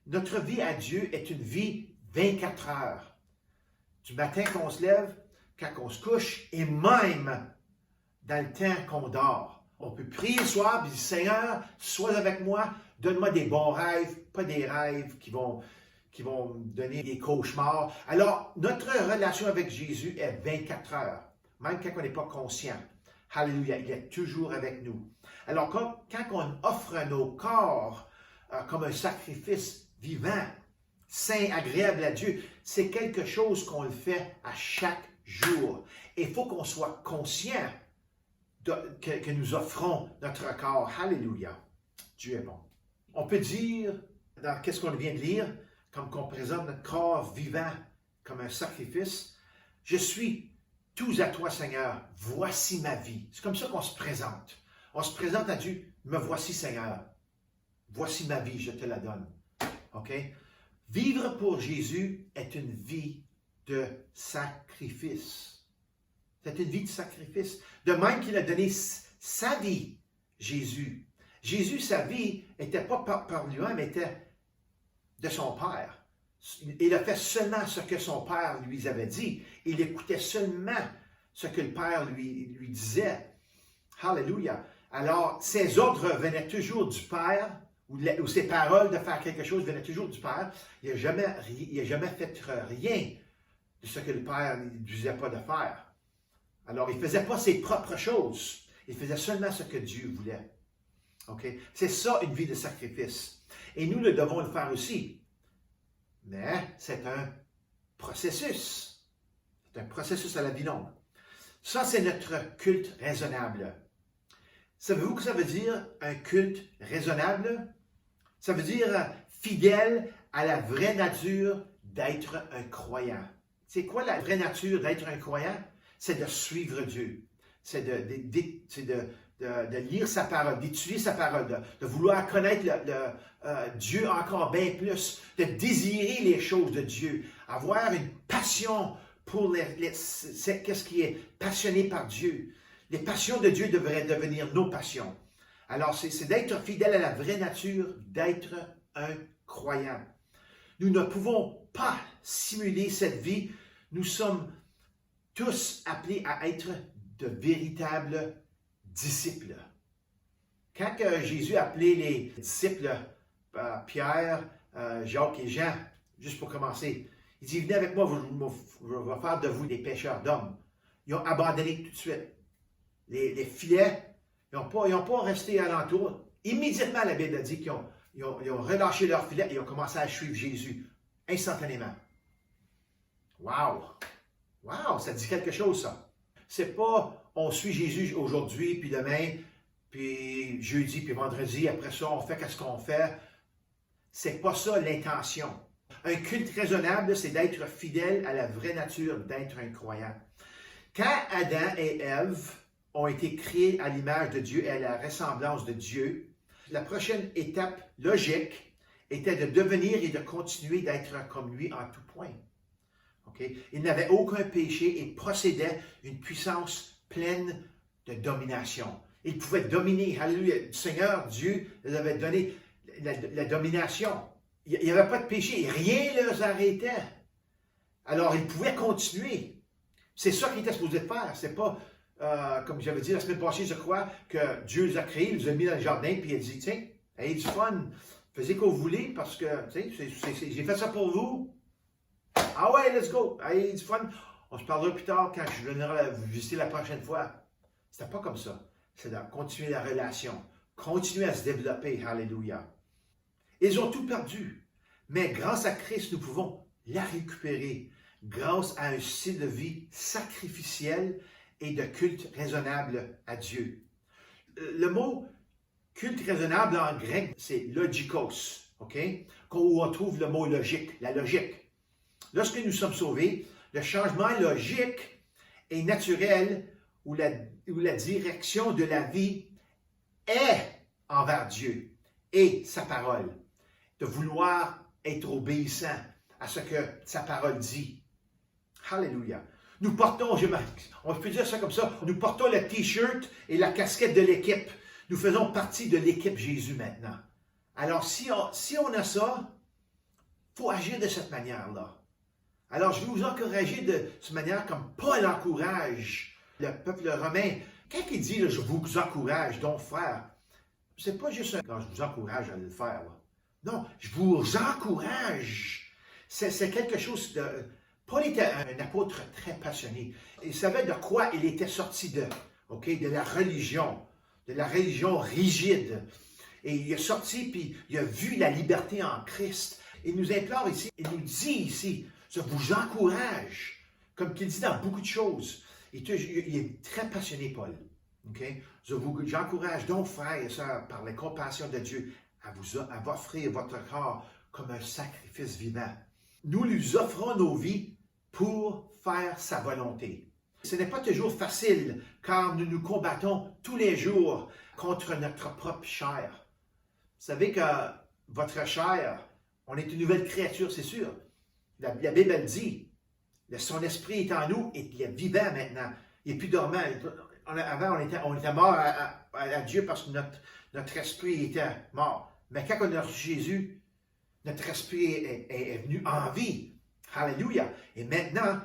Notre vie à Dieu est une vie 24 heures. Du matin qu'on se lève, quand on se couche, et même dans le temps qu'on dort. On peut prier le soir et dire, Seigneur, sois avec moi, donne-moi des bons rêves, pas des rêves qui vont me donner des cauchemars. Alors, notre relation avec Jésus est 24 heures, même quand on n'est pas conscient. Alléluia, il est toujours avec nous. Alors, quand on offre nos corps comme un sacrifice vivant, saint, agréable à Dieu, c'est quelque chose qu'on le fait à chaque jour. Et il faut qu'on soit conscient que nous offrons notre corps. Alléluia. Dieu est bon. On peut dire, dans qu'est-ce qu'on vient de lire, comme qu'on présente notre corps vivant comme un sacrifice, je suis tout à toi, Seigneur. Voici ma vie. C'est comme ça qu'on se présente. On se présente à Dieu. Me voici, Seigneur. Voici ma vie, je te la donne. OK? Vivre pour Jésus est une vie de sacrifice. C'est une vie de sacrifice. De même qu'il a donné sa vie, Jésus. Jésus, sa vie, n'était pas par lui-même, mais était de son Père. Il a fait seulement ce que son Père lui avait dit. Il écoutait seulement ce que le Père lui disait. Alléluia. Alors, ses ordres venaient toujours du Père, ou ses paroles de faire quelque chose venaient toujours du Père. Il n'a jamais fait rien de ce que le Père ne lui disait pas de faire. Alors, il ne faisait pas ses propres choses. Il faisait seulement ce que Dieu voulait. Okay? C'est ça, une vie de sacrifice. Et nous le devons le faire aussi. Mais c'est un processus. C'est un processus à la vie longue. Ça, c'est notre culte raisonnable. Savez-vous que ça veut dire un culte raisonnable? Ça veut dire fidèle à la vraie nature d'être un croyant. C'est quoi la vraie nature d'être un croyant? C'est de suivre Dieu. C'est de lire sa parole, d'étudier sa parole, de vouloir connaître Dieu encore bien plus, de désirer les choses de Dieu, avoir une passion pour qu'est-ce qui est passionné par Dieu. Les passions de Dieu devraient devenir nos passions. Alors, c'est d'être fidèle à la vraie nature, d'être un croyant. Nous ne pouvons pas simuler cette vie. Nous sommes tous appelés à être de véritables disciples. Quand Jésus a appelé les disciples, Pierre, Jacques et Jean, juste pour commencer, il dit, venez avec moi, je vais faire de vous des pêcheurs d'hommes. Ils ont abandonné tout de suite. Les filets, ils n'ont pas resté alentour. Immédiatement, la Bible a dit qu'ils ont relâché leurs filets et ils ont commencé à suivre Jésus, instantanément. Wow! Wow! Ça dit quelque chose, ça. C'est pas, on suit Jésus aujourd'hui, puis demain, puis jeudi, puis vendredi, après ça, on fait qu'est-ce qu'on fait. C'est pas ça l'intention. Un culte raisonnable, c'est d'être fidèle à la vraie nature d'être un croyant. Quand Adam et Ève ont été créés à l'image de Dieu et à la ressemblance de Dieu, la prochaine étape logique était de devenir et de continuer d'être comme lui en tout point. Okay? Il n'avait aucun péché et possédait une puissance pleine de domination. Il pouvait dominer. Alléluia. Le Seigneur, Dieu, leur avait donné la domination. Il n'y avait pas de péché. Rien ne les arrêtait. Alors, ils pouvaient continuer. C'est ça qu'ils étaient supposés faire. C'est pas, comme j'avais dit la semaine passée, je crois, que Dieu les a créés, il les a mis dans le jardin, puis il a dit, tiens, ayez du fun, faites ce que vous voulez, parce que, tu sais, j'ai fait ça pour vous. Ah ouais, let's go, ayez du fun. On se parlera plus tard quand je viendrai vous visiter la prochaine fois. C'était pas comme ça. C'est de continuer la relation, continuer à se développer. Alléluia. Ils ont tout perdu. Mais grâce à Christ, nous pouvons la récupérer. Grâce à un style de vie sacrificiel et de culte raisonnable à Dieu. Le mot culte raisonnable en grec, c'est logikos, OK? Où on trouve le mot logique, la logique. Lorsque nous sommes sauvés, le changement logique et naturel ou la où la direction de la vie est envers Dieu et sa parole, de vouloir être obéissant à ce que sa parole dit. Alléluia. Nous portons, on peut dire ça comme ça, nous portons le t-shirt et la casquette de l'équipe. Nous faisons partie de l'équipe Jésus maintenant. Alors, si on a ça, il faut agir de cette manière-là. Alors, je vais vous encourager de cette manière comme Paul encourage le peuple romain. Quand il dit, là, je vous encourage, donc frère, c'est pas juste quand je vous encourage à le faire. Là. Non, je vous encourage. C'est quelque chose de... Paul était un apôtre très passionné. Il savait de quoi il était sorti de, de la religion rigide. Et il est sorti, puis il a vu la liberté en Christ. Il nous implore ici, il nous dit ici, je vous encourage, comme qu'il dit dans beaucoup de choses. Il est très passionné, Paul. Okay? J'encourage donc, frères et sœurs, par la compassion de Dieu, à vous offrir votre corps comme un sacrifice vivant. Nous lui offrons nos vies pour faire sa volonté. Ce n'est pas toujours facile, car nous nous combattons tous les jours contre notre propre chair. Vous savez que votre chair, on est une nouvelle créature, c'est sûr. La Bible elle dit, son esprit est en nous et il est vivant maintenant. Il n'est plus dormant. Avant, on était mort à Dieu parce que notre esprit était mort. Mais quand on a reçu Jésus, notre esprit est venu en vie. Alléluia. Et maintenant,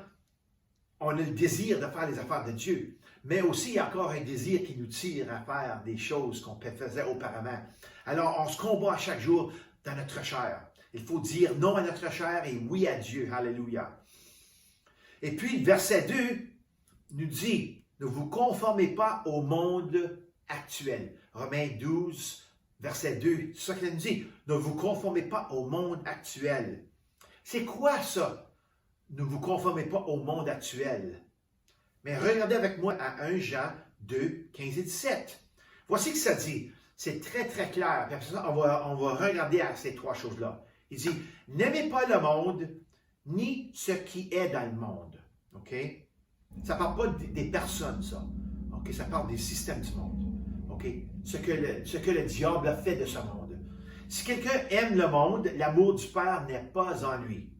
on a le désir de faire les affaires de Dieu. Mais aussi, il y a encore un désir qui nous tire à faire des choses qu'on faisait auparavant. Alors, on se combat chaque jour dans notre chair. Il faut dire non à notre chair et oui à Dieu. Alléluia. Et puis, verset 2 nous dit, ne vous conformez pas au monde actuel. Romains 12, verset 2, c'est ça qu'il nous dit. Ne vous conformez pas au monde actuel. C'est quoi ça? Ne vous conformez pas au monde actuel. Mais regardez avec moi à 1 Jean 2, 15 et 17. Voici ce que ça dit. C'est très, très clair. Puis après ça, on va regarder à ces trois choses-là. Il dit, n'aimez pas le monde, ni ce qui est dans le monde. OK? Ça ne parle pas des personnes, ça. OK? Ça parle des systèmes du monde. OK? Ce que le diable a fait de ce monde. Si quelqu'un aime le monde, l'amour du Père n'est pas en lui.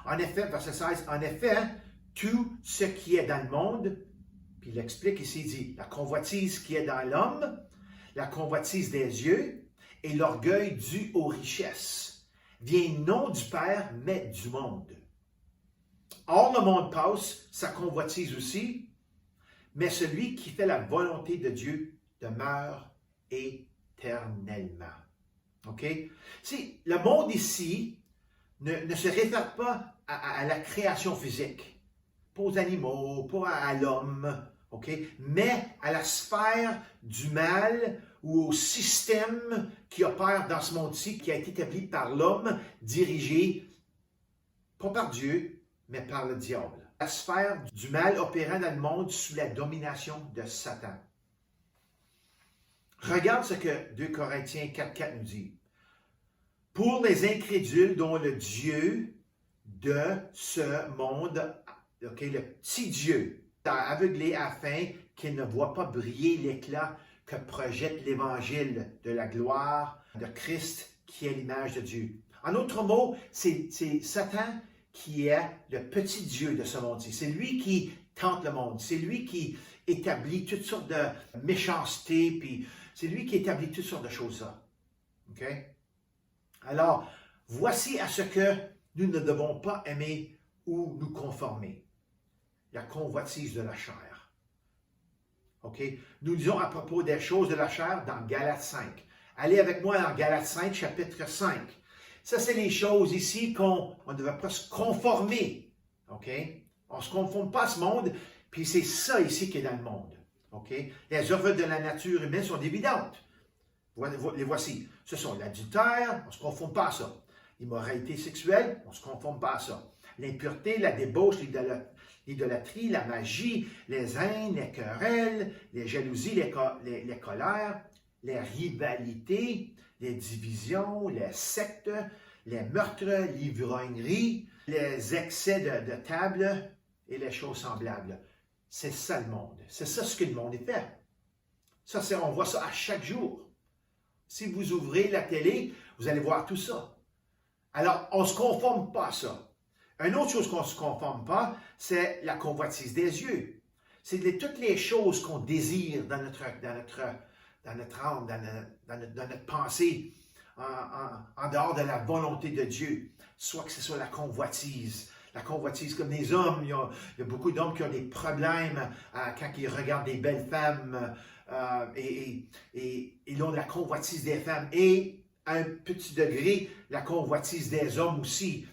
En effet, verset 16, en effet, tout ce qui est dans le monde, puis il explique ici, il dit, la convoitise qui est dans l'homme, la convoitise des yeux et l'orgueil dû aux richesses, vient non du Père, mais du monde. Or, le monde passe, sa convoitise aussi, mais celui qui fait la volonté de Dieu demeure éternellement. OK? Si le monde ici ne se réfère pas à la création physique, pas aux animaux, pas à l'homme, OK? Mais à la sphère du mal ou au système qui opère dans ce monde-ci, qui a été établi par l'homme, dirigé, pas par Dieu, mais par le diable. La sphère du mal opérant dans le monde sous la domination de Satan. Regarde ce que 2 Corinthiens 4,4 nous dit. Pour les incrédules dont le Dieu de ce monde, okay, le petit Dieu, a aveuglé afin qu'il ne voit pas briller l'éclat que projette l'évangile de la gloire de Christ qui est l'image de Dieu. En d'autres mots, c'est Satan qui est le petit Dieu de ce monde-ci. C'est lui qui tente le monde. C'est lui qui établit toutes sortes de méchanceté, puis c'est lui qui établit toutes sortes de choses-là. OK? Alors, voici à ce que nous ne devons pas aimer ou nous conformer. La convoitise de la chair. OK? Nous disons à propos des choses de la chair dans Galates 5. Allez avec moi dans Galates 5, chapitre 5. Ça, c'est les choses ici qu'on ne devrait pas se conformer. OK? On ne se conforme pas à ce monde, puis c'est ça ici qui est dans le monde. OK? Les œuvres de la nature humaine sont évidentes. Les voici. Ce sont l'adultère, on ne se conforme pas à ça. L'immoralité sexuelle, on ne se conforme pas à ça. L'impureté, la débauche, l'idolâtrie, la magie, les haines, les querelles, les jalousies, les colères, les rivalités, les divisions, les sectes, les meurtres, l'ivrognerie, les excès de table et les choses semblables. C'est ça le monde. C'est ça ce que le monde est fait. Ça, on voit ça à chaque jour. Si vous ouvrez la télé, vous allez voir tout ça. Alors, on ne se conforme pas à ça. Une autre chose qu'on ne se conforme pas, c'est la convoitise des yeux. C'est toutes les choses qu'on désire dans notre âme, dans notre pensée, en dehors de la volonté de Dieu. Soit que ce soit la convoitise. La convoitise comme les hommes. Il y a beaucoup d'hommes qui ont des problèmes quand ils regardent des belles femmes et ils ont la convoitise des femmes. Et à un petit degré, la convoitise des hommes aussi.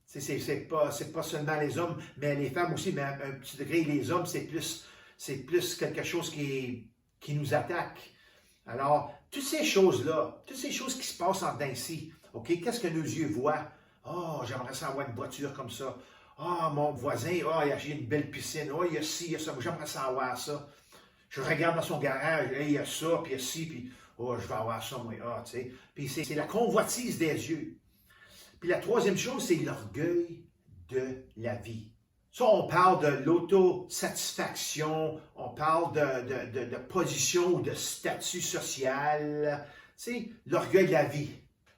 C'est pas seulement les hommes, mais les femmes aussi, mais à un petit degré, les hommes, c'est plus quelque chose qui nous attaque. Alors, toutes ces choses-là, toutes ces choses qui se passent en dedans ici, OK, qu'est-ce que nos yeux voient? Oh, j'aimerais ça avoir une voiture comme ça. Ah, mon voisin, il a une belle piscine. Oh, il y a ci, il y a ça. J'aimerais ça avoir ça. Je regarde dans son garage, il y a ça, puis il y a ci, puis oh, je vais avoir ça, moi. Ah, tu sais. Puis c'est la convoitise des yeux. Puis la troisième chose, c'est l'orgueil de la vie. Ça, on parle de l'autosatisfaction, on parle de position ou de statut social. Tu sais, l'orgueil de la vie.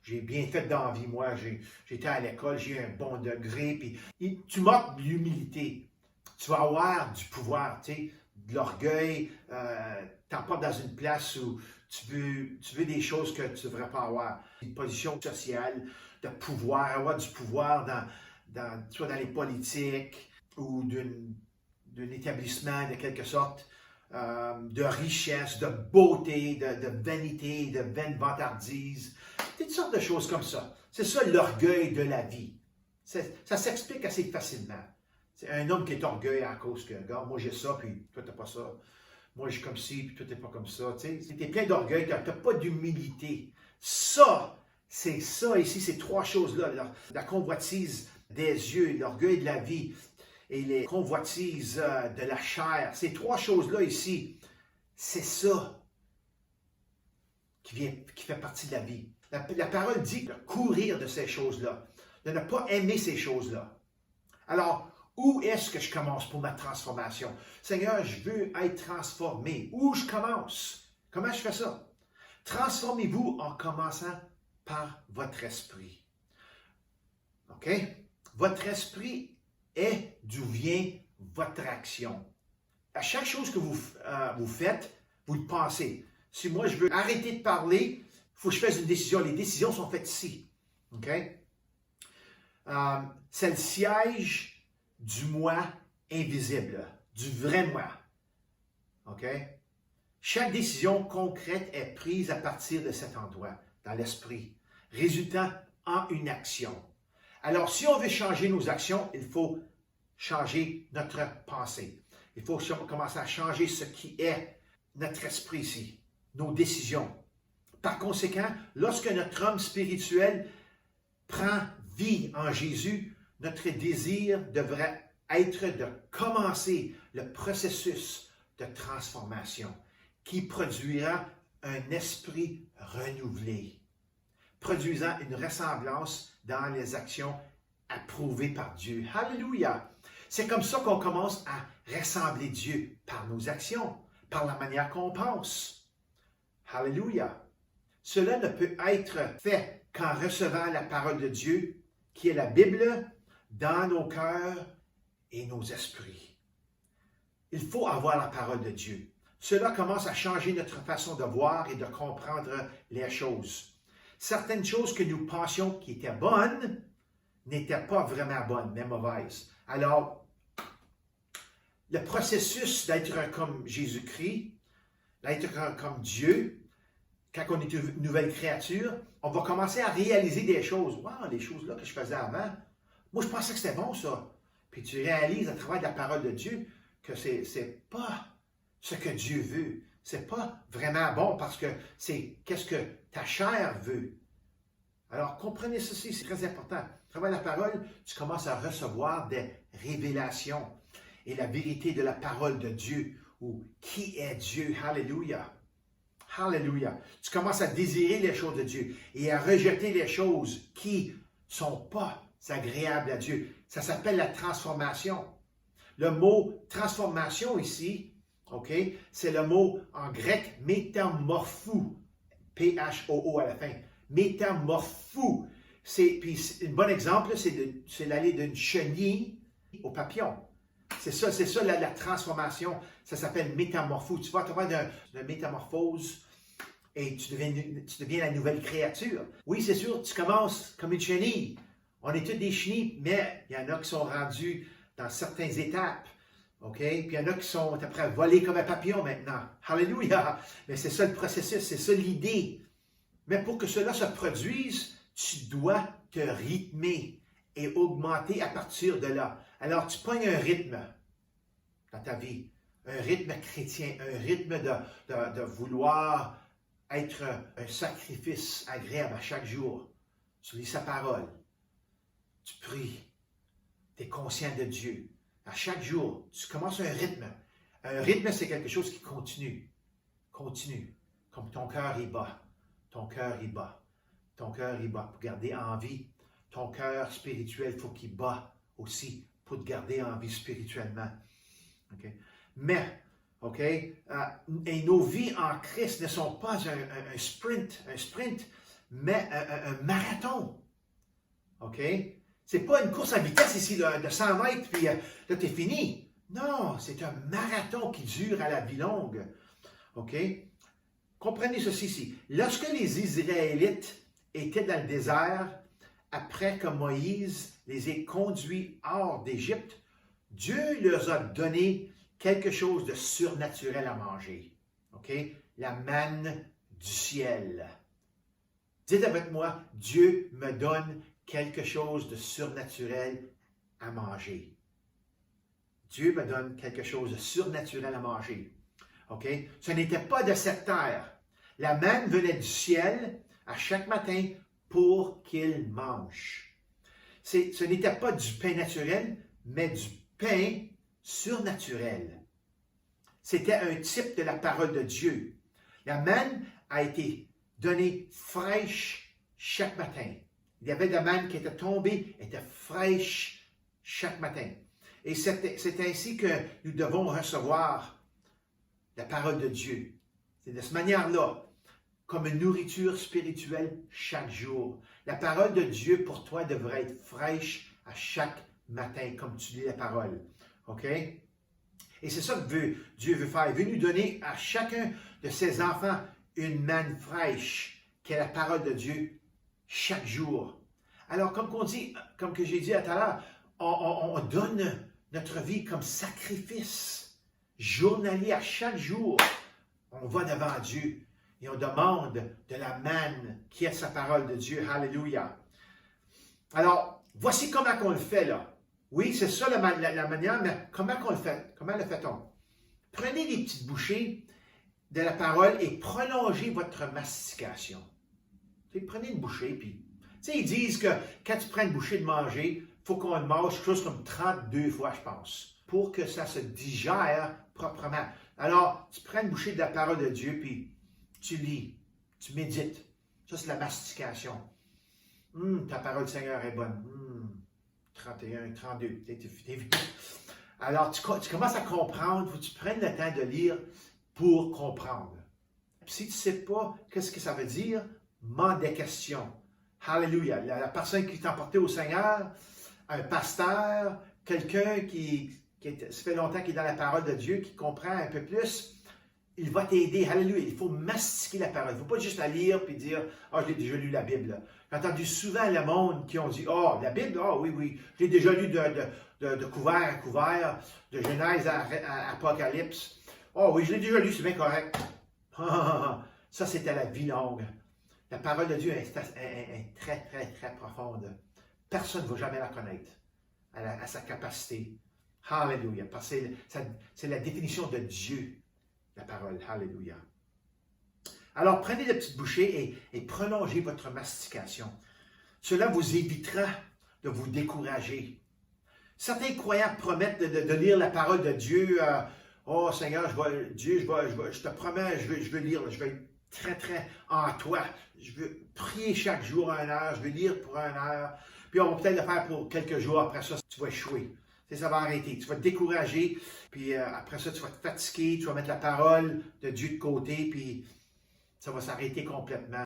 J'ai bien fait dans la vie, moi. J'étais à l'école, j'ai eu un bon degré. Puis tu moques de l'humilité. Tu vas avoir du pouvoir, tu sais, de l'orgueil. T'emportes dans une place où tu veux des choses que tu ne devrais pas avoir. Une position sociale, de pouvoir, avoir du pouvoir soit dans les politiques ou d'un établissement de quelque sorte, de richesse, de beauté, de vanité, de vaine vantardise. Toutes sortes de choses comme ça. C'est ça l'orgueil de la vie. Ça s'explique assez facilement. C'est un homme qui est orgueilleux à cause que, regarde, moi j'ai ça, puis toi t'as pas ça. Moi je suis comme ci, puis toi t'es pas comme ça. Tu es plein d'orgueil, tu n'as pas d'humilité. Ça, c'est ça ici, ces trois choses-là. La convoitise des yeux, l'orgueil de la vie et les convoitises de la chair. Ces trois choses-là ici, c'est ça qui fait partie de la vie. La parole dit de courir de ces choses-là, de ne pas aimer ces choses-là. Alors, où est-ce que je commence pour ma transformation? Seigneur, je veux être transformé. Où je commence? Comment je fais ça? Transformez-vous en commençant par votre esprit. OK? Votre esprit est d'où vient votre action. À chaque chose que vous faites, vous le pensez. Si moi, je veux arrêter de parler, il faut que je fasse une décision. Les décisions sont faites ici. OK? C'est le siège du moi invisible, du vrai moi. OK? Chaque décision concrète est prise à partir de cet endroit, dans l'esprit, résultant en une action. Alors, si on veut changer nos actions, il faut changer notre pensée. Il faut commencer à changer ce qui est notre esprit ici, nos décisions. Par conséquent, lorsque notre homme spirituel prend vie en Jésus, notre désir devrait être de commencer le processus de transformation qui produira un esprit renouvelé, produisant une ressemblance dans les actions approuvées par Dieu. Alléluia! C'est comme ça qu'on commence à ressembler Dieu par nos actions, par la manière qu'on pense. Alléluia! Cela ne peut être fait qu'en recevant la parole de Dieu, qui est la Bible, dans nos cœurs et nos esprits. Il faut avoir la parole de Dieu. Cela commence à changer notre façon de voir et de comprendre les choses. Certaines choses que nous pensions qui étaient bonnes n'étaient pas vraiment bonnes, mais mauvaises. Alors, le processus d'être comme Jésus-Christ, d'être comme Dieu, quand on est une nouvelle créature, on va commencer à réaliser des choses. Wow, les choses là que je faisais avant, moi je pensais que c'était bon ça. Puis tu réalises à travers la parole de Dieu que c'est pas ce que Dieu veut. C'est pas vraiment bon parce que c'est qu'est-ce que ta chair veut. Alors comprenez ceci, c'est très important. À travers la parole, tu commences à recevoir des révélations et la vérité de la parole de Dieu ou qui est Dieu. Alléluia. Alléluia. Tu commences à désirer les choses de Dieu et à rejeter les choses qui ne sont pas agréables à Dieu. Ça s'appelle la transformation. Le mot transformation ici, OK, c'est le mot en grec métamorphou, P-H-O-O à la fin. Métamorphou. Puis un bon exemple, c'est l'aller d'une chenille au papillon. C'est ça la transformation. Ça s'appelle métamorphose. Tu vas à travers d'une métamorphose et tu deviens la nouvelle créature. Oui, c'est sûr, tu commences comme une chenille. On est tous des chenilles, mais il y en a qui sont rendus dans certaines étapes. OK? Puis il y en a qui sont après à voler comme un papillon maintenant. Alléluia! Mais c'est ça le processus, c'est ça l'idée. Mais pour que cela se produise, tu dois te rythmer et augmenter à partir de là. Alors, tu pognes un rythme dans ta vie, un rythme chrétien, un rythme de vouloir être un sacrifice agréable à chaque jour. Tu lis sa parole, tu pries, tu es conscient de Dieu. À chaque jour, tu commences un rythme. Un rythme, c'est quelque chose qui continue. Continue. Comme ton cœur y bat. Ton cœur y bat. Ton cœur y bat pour garder en vie. Ton cœur spirituel, il faut qu'il bat aussi pour te garder en vie spirituellement. Okay? Mais, OK, et nos vies en Christ ne sont pas un sprint, mais un marathon. OK? C'est pas une course à vitesse ici de 100 mètres, puis là, t'es fini. Non, c'est un marathon qui dure à la vie longue. OK? Comprenez ceci ici. Lorsque les Israélites étaient dans le désert, après que Moïse les ait conduits hors d'Égypte, Dieu leur a donné quelque chose de surnaturel à manger. OK? La manne du ciel. Dites avec moi, Dieu me donne quelque chose de surnaturel à manger. Dieu me donne quelque chose de surnaturel à manger. OK? Ce n'était pas de cette terre. La manne venait du ciel à chaque matin pour qu'il mange. Ce n'était pas du pain naturel, mais du pain surnaturel. C'était un type de la parole de Dieu. La manne a été donnée fraîche chaque matin. Il y avait de la manne qui était tombée, était fraîche chaque matin. Et c'est ainsi que nous devons recevoir la parole de Dieu. C'est de cette manière-là, comme une nourriture spirituelle chaque jour. La parole de Dieu pour toi devrait être fraîche à chaque matin, comme tu lis la parole. OK? Et c'est ça que Dieu veut faire. Il veut nous donner à chacun de ses enfants une manne fraîche, qui est la parole de Dieu chaque jour. Alors, comme que j'ai dit tout à l'heure, on donne notre vie comme sacrifice journalier à chaque jour. On va devant Dieu et on demande de la manne qui est sa parole de Dieu. Alléluia. Alors, voici comment on le fait là. Oui, c'est ça la manière, mais comment on le fait? Comment le fait-on? Prenez des petites bouchées de la parole et prolongez votre mastication. Prenez une bouchée, puis ils disent que quand tu prends une bouchée de manger, il faut qu'on le mange quelque chose comme 32 fois, je pense, pour que ça se digère proprement. Alors, tu prends une bouchée de la parole de Dieu, puis tu lis, tu médites. Ça, c'est la mastication. Ta parole, Seigneur, est bonne. 31, 32. Alors, tu commences à comprendre, il faut que tu prennes le temps de lire pour comprendre. Si tu ne sais pas qu'est-ce que ça veut dire, demande des questions. Alléluia. La personne qui t'a emporté au Seigneur, un pasteur, quelqu'un ça fait longtemps qu'il est dans la parole de Dieu, qui comprend un peu plus, il va t'aider. Alléluia. Il faut mastiquer la parole. Il ne faut pas juste la lire et dire « Ah, j'ai déjà lu la Bible. » J'ai entendu souvent le monde qui ont dit « Ah, la Bible? Ah, oui. Je l'ai déjà lu de couvert à couvert, de Genèse à Apocalypse. Ah oui, je l'ai déjà lu, c'est bien correct. » Ça, c'était la vie longue. La parole de Dieu est très, très, très profonde. Personne ne va jamais la connaître à sa capacité. Alléluia. Parce que c'est la définition de Dieu, la parole. Alléluia. Alors, prenez de petites bouchées et prolongez votre mastication. Cela vous évitera de vous décourager. Certains croyants promettent de lire la parole de Dieu. Oh Seigneur, je te promets, je veux lire, je vais être très, très en toi. Je veux prier chaque jour 1 heure, je veux lire pour 1 heure. Puis on va peut-être le faire pour quelques jours, après ça, tu vas échouer. Ça va arrêter. Tu vas te décourager, puis après ça, tu vas te fatiguer, tu vas mettre la parole de Dieu de côté, puis ça va s'arrêter complètement.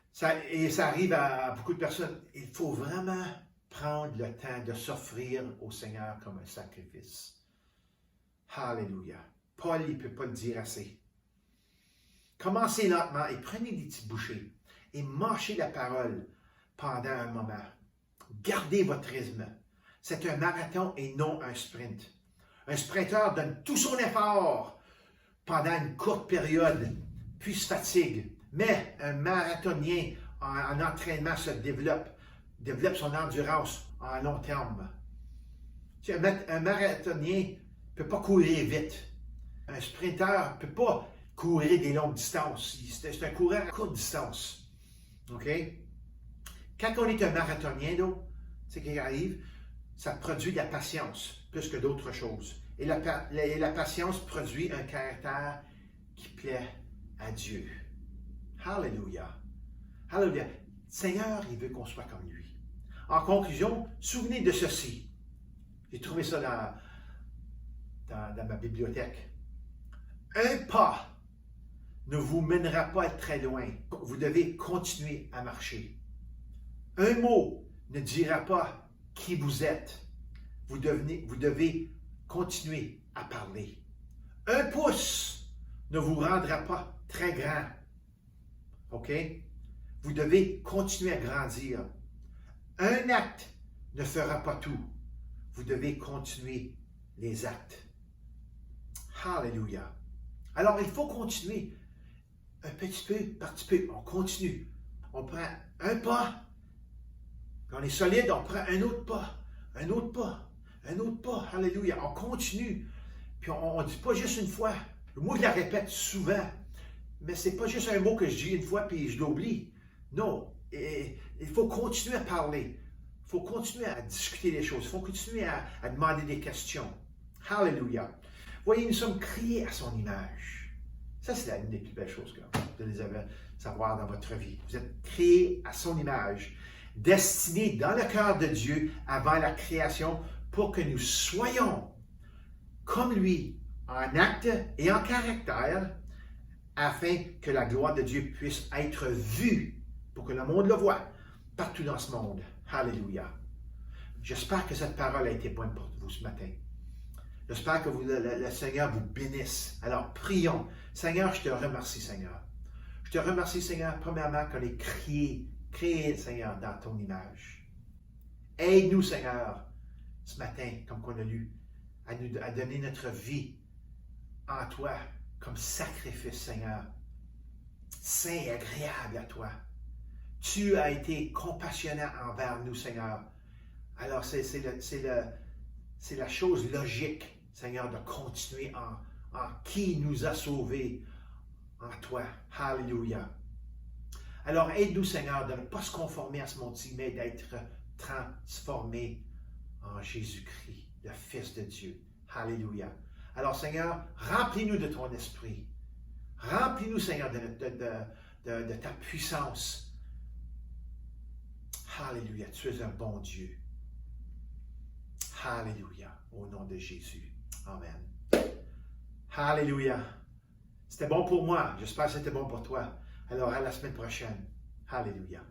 Et ça arrive à beaucoup de personnes. Il faut vraiment prendre le temps de s'offrir au Seigneur comme un sacrifice. Alléluia. Paul, il ne peut pas le dire assez. Commencez lentement et prenez des petites bouchées et mâchez la parole pendant un moment. Gardez votre rythme. C'est un marathon et non un sprint. Un sprinteur donne tout son effort pendant une courte période, puis se fatigue. Mais un marathonien en entraînement se développe son endurance en long terme. Un marathonien ne peut pas courir vite. Un sprinteur ne peut pas courir des longues distances. C'est un coureur à courte distance. OK? Quand on est un marathonien, c'est ce qui arrive, ça produit de la patience plus que d'autres choses. Et la patience produit un caractère qui plaît à Dieu. Alléluia. Alléluia. Seigneur, il veut qu'on soit comme lui. En conclusion, souvenez de ceci. J'ai trouvé ça dans ma bibliothèque. Un pas ne vous mènera pas très loin. Vous devez continuer à marcher. Un mot ne dira pas qui vous êtes. Vous devez continuer à parler. Un pouce ne vous rendra pas très grand. OK? Vous devez continuer à grandir. Un acte ne fera pas tout. Vous devez continuer les actes. Alléluia. Alors, il faut continuer. Un petit peu par petit peu. On continue. On prend un pas. Quand on est solide, on prend un autre pas. Un autre pas. Un autre pas. Alléluia. On continue. Puis on ne dit pas juste une fois. Moi, je la répète souvent. Mais ce n'est pas juste un mot que je dis une fois puis je l'oublie. Non. Il faut continuer à parler. Il faut continuer à discuter les choses. Il faut continuer à demander des questions. Alléluia. Voyez, nous sommes créés à son image. Ça, c'est l'une des plus belles choses que vous devez savoir dans votre vie. Vous êtes créés à son image, destinés dans le cœur de Dieu avant la création pour que nous soyons comme lui en acte et en caractère afin que la gloire de Dieu puisse être vue pour que le monde le voie partout dans ce monde. Alléluia. J'espère que cette parole a été bonne pour vous ce matin. J'espère que le Seigneur vous bénisse. Alors, prions. Seigneur, je te remercie, Seigneur. Je te remercie, Seigneur, premièrement, qu'on est créé, Seigneur, dans ton image. Aide-nous, Seigneur, ce matin, comme qu'on a lu, à donner notre vie en toi comme sacrifice, Seigneur, saint et agréable à toi. Tu as été compassionné envers nous, Seigneur. Alors, c'est la chose logique, Seigneur, de continuer en qui nous a sauvés, en toi. Alléluia. Alors, aide-nous, Seigneur, de ne pas se conformer à ce monde-ci, mais d'être transformé en Jésus-Christ, le Fils de Dieu. Alléluia. Alors, Seigneur, remplis-nous de ton esprit. Remplis-nous, Seigneur, de ta puissance. Alléluia. Tu es un bon Dieu. Alléluia. Au nom de Jésus. Amen. Alléluia. C'était bon pour moi. J'espère que c'était bon pour toi. Alors, à la semaine prochaine. Alléluia.